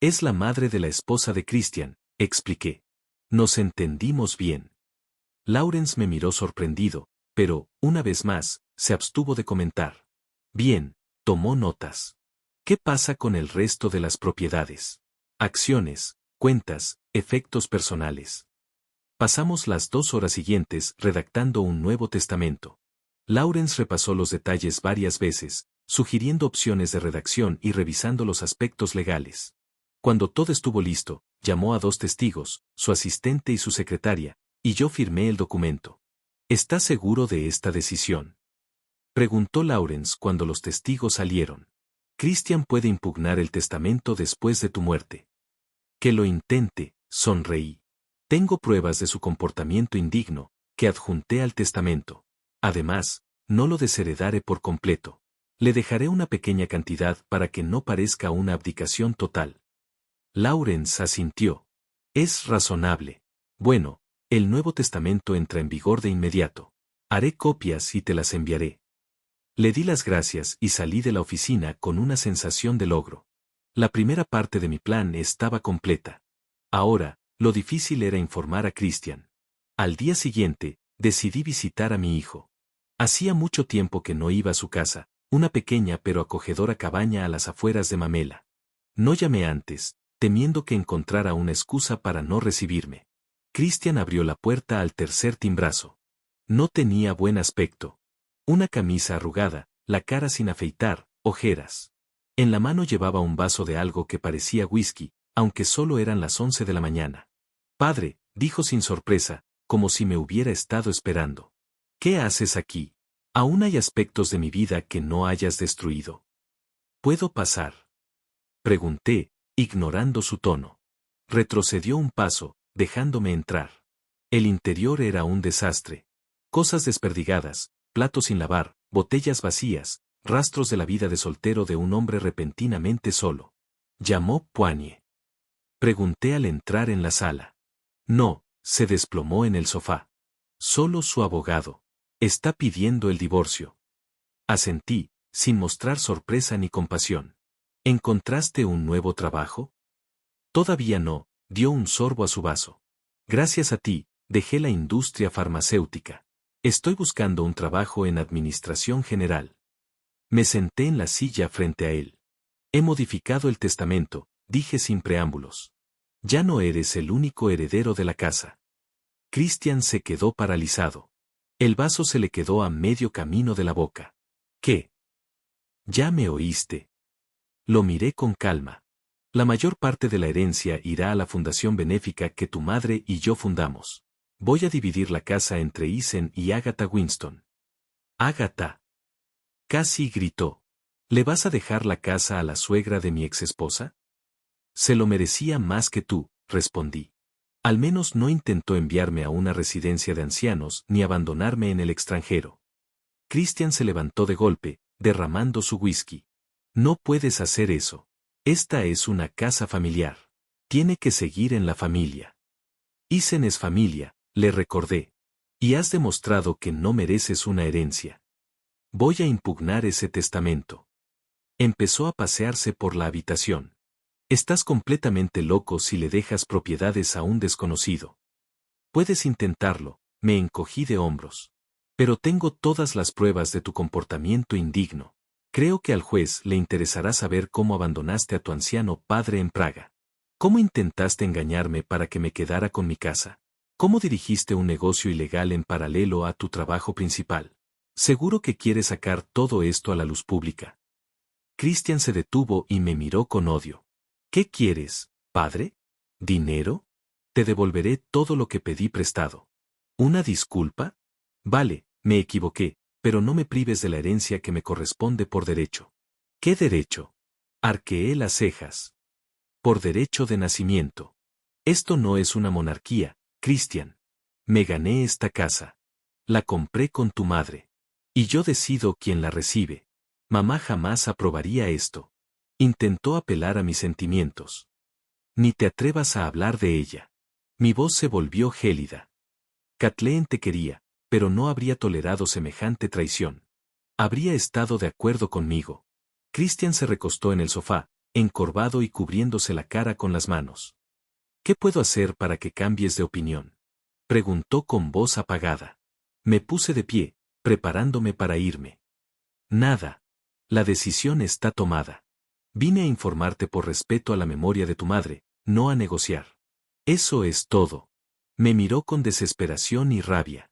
Es la madre de la esposa de Christian, expliqué. Nos entendimos bien. Laurence me miró sorprendido, pero, una vez más, se abstuvo de comentar. Bien, tomó notas. ¿Qué pasa con el resto de las propiedades? Acciones, cuentas, efectos personales. Pasamos las 2 horas siguientes redactando un nuevo testamento. Laurence repasó los detalles varias veces, sugiriendo opciones de redacción y revisando los aspectos legales. Cuando todo estuvo listo, llamó a 2 testigos, su asistente y su secretaria, y yo firmé el documento. ¿Estás seguro de esta decisión? Preguntó Laurence cuando los testigos salieron. Christian puede impugnar el testamento después de tu muerte. Que lo intente, sonreí. Tengo pruebas de su comportamiento indigno, que adjunté al testamento. Además, no lo desheredaré por completo. Le dejaré una pequeña cantidad para que no parezca una abdicación total. Laurence asintió. Es razonable. Bueno, el Nuevo Testamento entra en vigor de inmediato. Haré copias y te las enviaré. Le di las gracias y salí de la oficina con una sensación de logro. La primera parte de mi plan estaba completa. Ahora, lo difícil era informar a Christian. Al día siguiente, decidí visitar a mi hijo. Hacía mucho tiempo que no iba a su casa, una pequeña pero acogedora cabaña a las afueras de Mamela. No llamé antes, temiendo que encontrara una excusa para no recibirme. Christian abrió la puerta al tercer timbrazo. No tenía buen aspecto. Una camisa arrugada, la cara sin afeitar, ojeras. En la mano llevaba un vaso de algo que parecía whisky, aunque solo eran las 11 de la mañana. Padre, dijo sin sorpresa, como si me hubiera estado esperando. ¿Qué haces aquí? ¿Aún hay aspectos de mi vida que no hayas destruido? ¿Puedo pasar? Pregunté, ignorando su tono. Retrocedió un paso, dejándome entrar. El interior era un desastre. Cosas desperdigadas, platos sin lavar, botellas vacías, rastros de la vida de soltero de un hombre repentinamente solo. ¿Llamó Poigne? Pregunté al entrar en la sala. No, se desplomó en el sofá. Solo su abogado. Está pidiendo el divorcio. Asentí, sin mostrar sorpresa ni compasión. ¿Encontraste un nuevo trabajo? Todavía no, dio un sorbo a su vaso. Gracias a ti, dejé la industria farmacéutica. Estoy buscando un trabajo en administración general. Me senté en la silla frente a él. He modificado el testamento, dije sin preámbulos. Ya no eres el único heredero de la casa. Christian se quedó paralizado. El vaso se le quedó a medio camino de la boca. ¿Qué? ¿Ya me oíste? Lo miré con calma. La mayor parte de la herencia irá a la fundación benéfica que tu madre y yo fundamos. Voy a dividir la casa entre Isen y Agatha Winston. Agatha. Casi gritó. ¿Le vas a dejar la casa a la suegra de mi exesposa? Se lo merecía más que tú, respondí. Al menos no intentó enviarme a una residencia de ancianos ni abandonarme en el extranjero. Christian se levantó de golpe, derramando su whisky. No puedes hacer eso. Esta es una casa familiar. Tiene que seguir en la familia. Isen es familia, le recordé. Y has demostrado que no mereces una herencia. Voy a impugnar ese testamento. Empezó a pasearse por la habitación. Estás completamente loco si le dejas propiedades a un desconocido. Puedes intentarlo, me encogí de hombros. Pero tengo todas las pruebas de tu comportamiento indigno. Creo que al juez le interesará saber cómo abandonaste a tu anciano padre en Praga. ¿Cómo intentaste engañarme para que me quedara con mi casa? ¿Cómo dirigiste un negocio ilegal en paralelo a tu trabajo principal? Seguro que quieres sacar todo esto a la luz pública. Christian se detuvo y me miró con odio. ¿Qué quieres, padre? ¿Dinero? Te devolveré todo lo que pedí prestado. ¿Una disculpa? Vale, me equivoqué, pero no me prives de la herencia que me corresponde por derecho. ¿Qué derecho? Arqueé las cejas. Por derecho de nacimiento. Esto no es una monarquía, Christian. Me gané esta casa. La compré con tu madre. Y yo decido quién la recibe. Mamá jamás aprobaría esto. Intentó apelar a mis sentimientos. Ni te atrevas a hablar de ella. Mi voz se volvió gélida. Kathleen te quería, pero no habría tolerado semejante traición. Habría estado de acuerdo conmigo. Christian se recostó en el sofá, encorvado y cubriéndose la cara con las manos. ¿Qué puedo hacer para que cambies de opinión? Preguntó con voz apagada. Me puse de pie, preparándome para irme. Nada. La decisión está tomada. Vine a informarte por respeto a la memoria de tu madre, no a negociar. Eso es todo. Me miró con desesperación y rabia.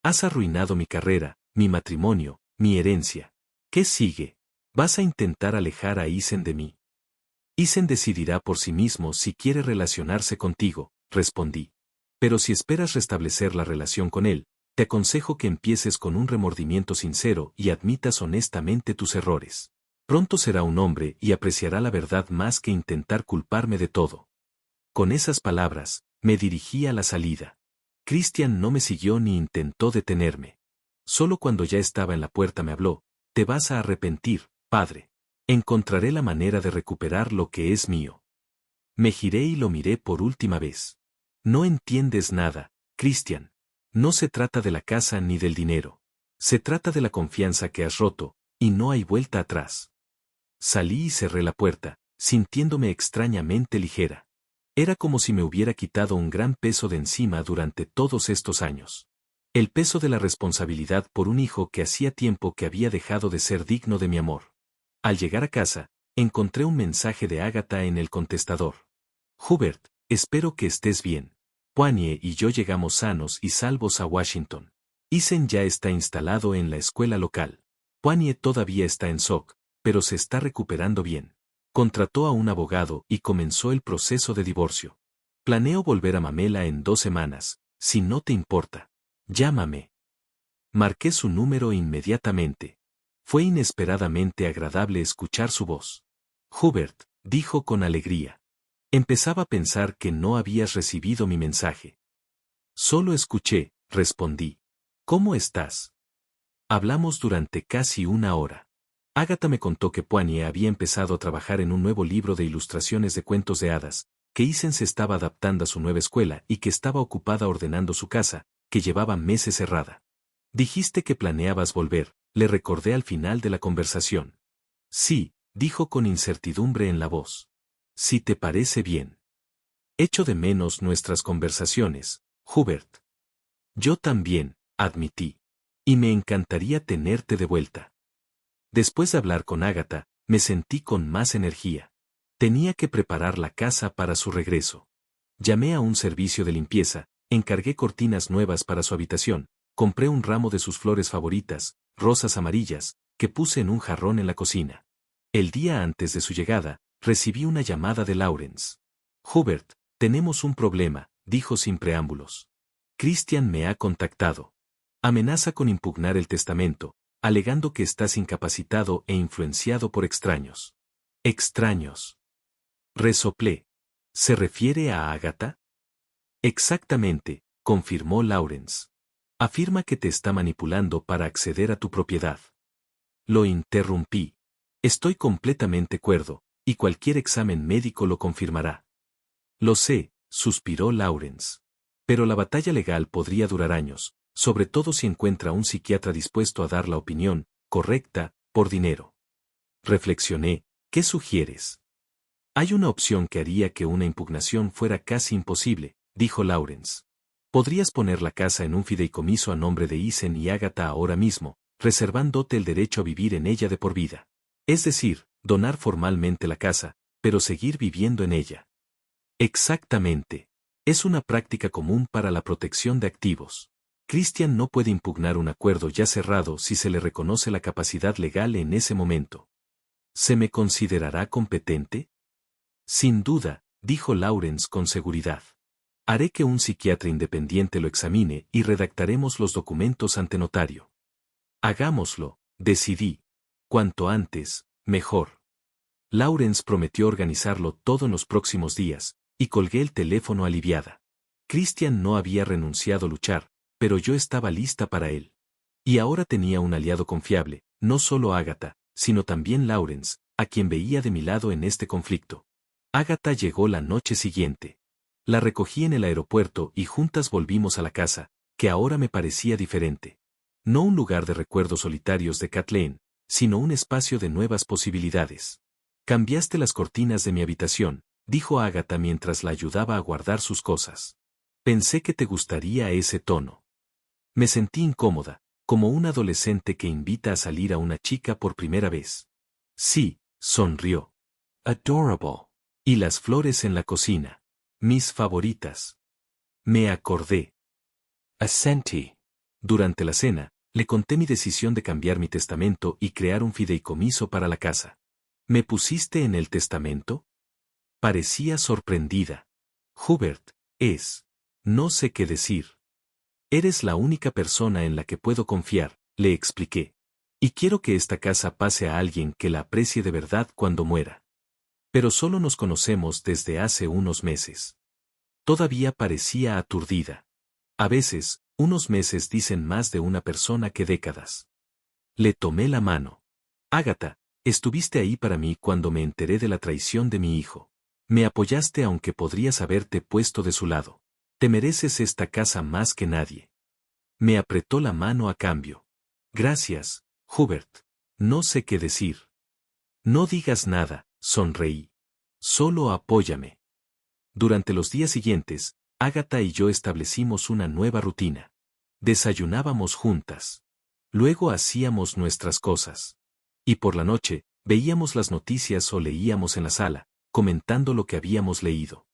Has arruinado mi carrera, mi matrimonio, mi herencia. ¿Qué sigue? ¿Vas a intentar alejar a Isen de mí? Isen decidirá por sí mismo si quiere relacionarse contigo, respondí. Pero si esperas restablecer la relación con él, te aconsejo que empieces con un remordimiento sincero y admitas honestamente tus errores. Pronto será un hombre y apreciará la verdad más que intentar culparme de todo. Con esas palabras, me dirigí a la salida. Christian no me siguió ni intentó detenerme. Solo cuando ya estaba en la puerta me habló. Te vas a arrepentir, padre. Encontraré la manera de recuperar lo que es mío. Me giré y lo miré por última vez. No entiendes nada, Christian. No se trata de la casa ni del dinero. Se trata de la confianza que has roto, y no hay vuelta atrás. Salí y cerré la puerta, sintiéndome extrañamente ligera. Era como si me hubiera quitado un gran peso de encima durante todos estos años. El peso de la responsabilidad por un hijo que hacía tiempo que había dejado de ser digno de mi amor. Al llegar a casa, encontré un mensaje de Agatha en el contestador. Hubert, espero que estés bien. Poinie y yo llegamos sanos y salvos a Washington. Isen ya está instalado en la escuela local. Poinie todavía está en SOC, pero se está recuperando bien. Contrató a un abogado y comenzó el proceso de divorcio. Planeo volver a Mamela en 2 semanas, si no te importa. Llámame. Marqué su número inmediatamente. Fue inesperadamente agradable escuchar su voz. Hubert, dijo con alegría. Empezaba a pensar que no habías recibido mi mensaje. Solo escuché, respondí. ¿Cómo estás? Hablamos durante casi 1 hora. Agatha me contó que Poinie había empezado a trabajar en un nuevo libro de ilustraciones de cuentos de hadas, que Isen se estaba adaptando a su nueva escuela y que estaba ocupada ordenando su casa, que llevaba meses cerrada. Dijiste que planeabas volver, le recordé al final de la conversación. Sí, dijo con incertidumbre en la voz. Si te parece bien. Echo de menos nuestras conversaciones, Hubert. Yo también, admití. Y me encantaría tenerte de vuelta. Después de hablar con Agatha, me sentí con más energía. Tenía que preparar la casa para su regreso. Llamé a un servicio de limpieza, encargué cortinas nuevas para su habitación, compré un ramo de sus flores favoritas, rosas amarillas, que puse en un jarrón en la cocina. El día antes de su llegada, recibí una llamada de Lawrence. Hubert, tenemos un problema, dijo sin preámbulos. Christian me ha contactado. Amenaza con impugnar el testamento, alegando que estás incapacitado e influenciado por extraños. Extraños. Resoplé. ¿Se refiere a Agatha? Exactamente, confirmó Lawrence. Afirma que te está manipulando para acceder a tu propiedad. Lo interrumpí. Estoy completamente cuerdo, y cualquier examen médico lo confirmará. Lo sé, suspiró Lawrence. Pero la batalla legal podría durar años, sobre todo si encuentra un psiquiatra dispuesto a dar la opinión correcta, por dinero. Reflexioné, ¿qué sugieres? Hay una opción que haría que una impugnación fuera casi imposible, dijo Lawrence. Podrías poner la casa en un fideicomiso a nombre de Isen y Agatha ahora mismo, reservándote el derecho a vivir en ella de por vida. Es decir, donar formalmente la casa, pero seguir viviendo en ella. Exactamente. Es una práctica común para la protección de activos. Christian no puede impugnar un acuerdo ya cerrado si se le reconoce la capacidad legal en ese momento. ¿Se me considerará competente? Sin duda, dijo Lawrence con seguridad. Haré que un psiquiatra independiente lo examine y redactaremos los documentos ante notario. Hagámoslo, decidí. Cuanto antes, mejor. Lawrence prometió organizarlo todo en los próximos días, y colgué el teléfono aliviada. Christian no había renunciado a luchar, pero yo estaba lista para él. Y ahora tenía un aliado confiable, no solo Agatha, sino también Lawrence, a quien veía de mi lado en este conflicto. Agatha llegó la noche siguiente. La recogí en el aeropuerto y juntas volvimos a la casa, que ahora me parecía diferente. No un lugar de recuerdos solitarios de Kathleen, sino un espacio de nuevas posibilidades. Cambiaste las cortinas de mi habitación, dijo Agatha mientras la ayudaba a guardar sus cosas. Pensé que te gustaría ese tono. Me sentí incómoda, como un adolescente que invita a salir a una chica por primera vez. Sí, sonrió. Adorable. Y las flores en la cocina. Mis favoritas. Me acordé. Asentí. Durante la cena, le conté mi decisión de cambiar mi testamento y crear un fideicomiso para la casa. ¿Me pusiste en el testamento? Parecía sorprendida. Hubert, no sé qué decir. Eres la única persona en la que puedo confiar, le expliqué. Y quiero que esta casa pase a alguien que la aprecie de verdad cuando muera. Pero solo nos conocemos desde hace unos meses. Todavía parecía aturdida. A veces, unos meses dicen más de una persona que décadas. Le tomé la mano. Agatha, estuviste ahí para mí cuando me enteré de la traición de mi hijo. Me apoyaste aunque podrías haberte puesto de su lado. Te mereces esta casa más que nadie. Me apretó la mano a cambio. Gracias, Hubert. No sé qué decir. No digas nada, sonreí. Solo apóyame. Durante los días siguientes, Agatha y yo establecimos una nueva rutina. Desayunábamos juntas. Luego hacíamos nuestras cosas. Y por la noche, veíamos las noticias o leíamos en la sala, comentando lo que habíamos leído.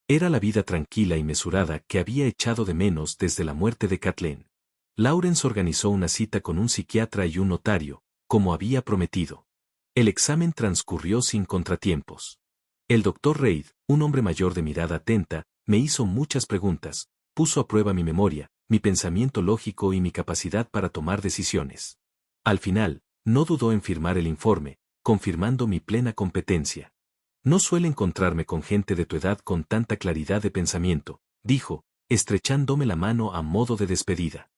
Era la vida tranquila y mesurada que había echado de menos desde la muerte de Kathleen. Lawrence organizó una cita con un psiquiatra y un notario, como había prometido. El examen transcurrió sin contratiempos. El doctor Reid, un hombre mayor de mirada atenta, me hizo muchas preguntas, puso a prueba mi memoria, mi pensamiento lógico y mi capacidad para tomar decisiones. Al final, no dudó en firmar el informe, confirmando mi plena competencia. No suele encontrarme con gente de tu edad con tanta claridad de pensamiento, dijo, estrechándome la mano a modo de despedida.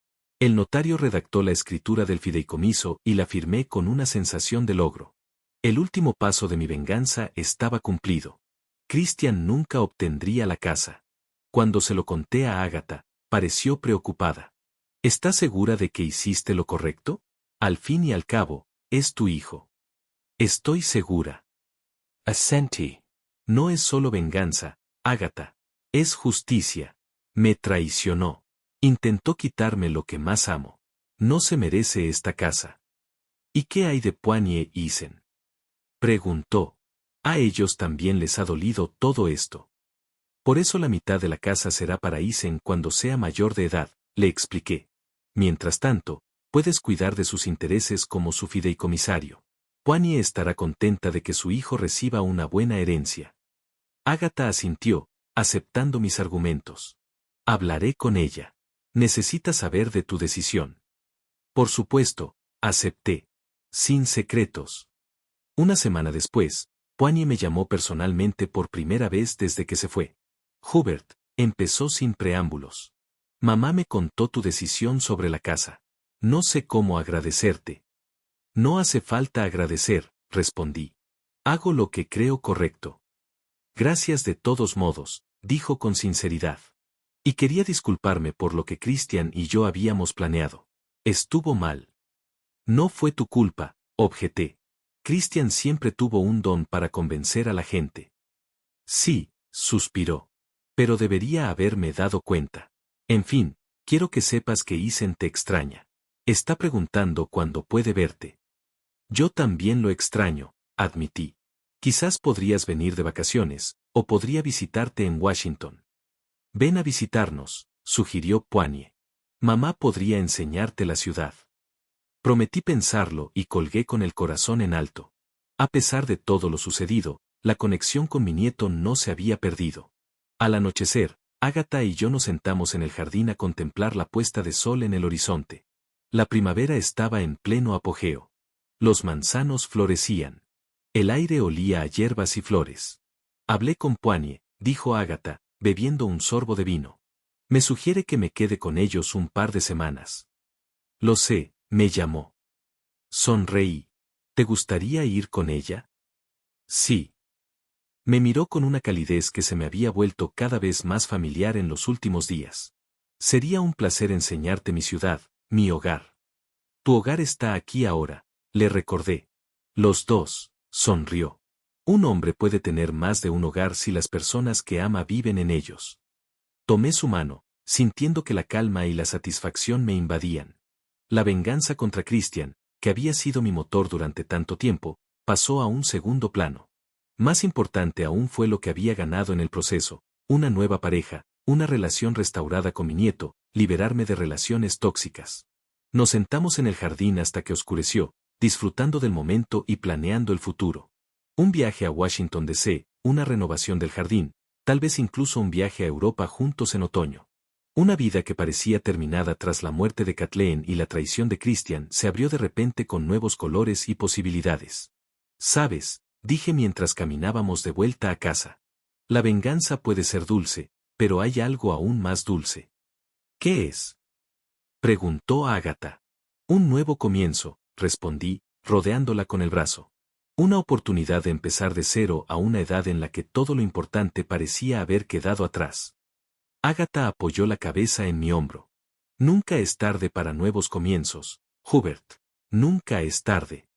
El notario redactó la escritura del fideicomiso y la firmé con una sensación de logro. El último paso de mi venganza estaba cumplido. Christian nunca obtendría la casa. Cuando se lo conté a Agatha, pareció preocupada. ¿Estás segura de que hiciste lo correcto? Al fin y al cabo, es tu hijo. Estoy segura. Asentí. No es solo venganza, Agatha. Es justicia. Me traicionó. Intentó quitarme lo que más amo. No se merece esta casa. ¿Y qué hay de Poigny y Isen? Preguntó. A ellos también les ha dolido todo esto. Por eso la mitad de la casa será para Isen cuando sea mayor de edad, le expliqué. Mientras tanto, puedes cuidar de sus intereses como su fideicomisario. Poigny estará contenta de que su hijo reciba una buena herencia. Agatha asintió, aceptando mis argumentos. Hablaré con ella. Necesita saber de tu decisión. Por supuesto, acepté. Sin secretos. Una semana después, Poigny me llamó personalmente por primera vez desde que se fue. Hubert, empezó sin preámbulos. Mamá me contó tu decisión sobre la casa. No sé cómo agradecerte. No hace falta agradecer, respondí. Hago lo que creo correcto. Gracias de todos modos, dijo con sinceridad. Y quería disculparme por lo que Christian y yo habíamos planeado. Estuvo mal. No fue tu culpa, objeté. Christian siempre tuvo un don para convencer a la gente. Sí, suspiró. Pero debería haberme dado cuenta. En fin, quiero que sepas que Isen te extraña. Está preguntando cuándo puede verte. Yo también lo extraño, admití. Quizás podrías venir de vacaciones, o podría visitarte en Washington. Ven a visitarnos, sugirió Poigny. Mamá podría enseñarte la ciudad. Prometí pensarlo y colgué con el corazón en alto. A pesar de todo lo sucedido, la conexión con mi nieto no se había perdido. Al anochecer, Agatha y yo nos sentamos en el jardín a contemplar la puesta de sol en el horizonte. La primavera estaba en pleno apogeo. Los manzanos florecían. El aire olía a hierbas y flores. Hablé con Poigny, dijo Agatha, bebiendo un sorbo de vino. Me sugiere que me quede con ellos un par de semanas. Lo sé, me llamó. Sonreí. ¿Te gustaría ir con ella? Sí. Me miró con una calidez que se me había vuelto cada vez más familiar en los últimos días. Sería un placer enseñarte mi ciudad, mi hogar. Tu hogar está aquí ahora, le recordé. Los dos, sonrió. Un hombre puede tener más de un hogar si las personas que ama viven en ellos. Tomé su mano, sintiendo que la calma y la satisfacción me invadían. La venganza contra Christian, que había sido mi motor durante tanto tiempo, pasó a un segundo plano. Más importante aún fue lo que había ganado en el proceso, una nueva pareja, una relación restaurada con mi nieto, liberarme de relaciones tóxicas. Nos sentamos en el jardín hasta que oscureció, disfrutando del momento y planeando el futuro. Un viaje a Washington D.C., una renovación del jardín, tal vez incluso un viaje a Europa juntos en otoño. Una vida que parecía terminada tras la muerte de Kathleen y la traición de Christian se abrió de repente con nuevos colores y posibilidades. ¿Sabes?, dije mientras caminábamos de vuelta a casa. La venganza puede ser dulce, pero hay algo aún más dulce. ¿Qué es? Preguntó Agatha. Un nuevo comienzo, respondí, rodeándola con el brazo. Una oportunidad de empezar de cero a una edad en la que todo lo importante parecía haber quedado atrás. Agatha apoyó la cabeza en mi hombro. Nunca es tarde para nuevos comienzos, Hubert. Nunca es tarde.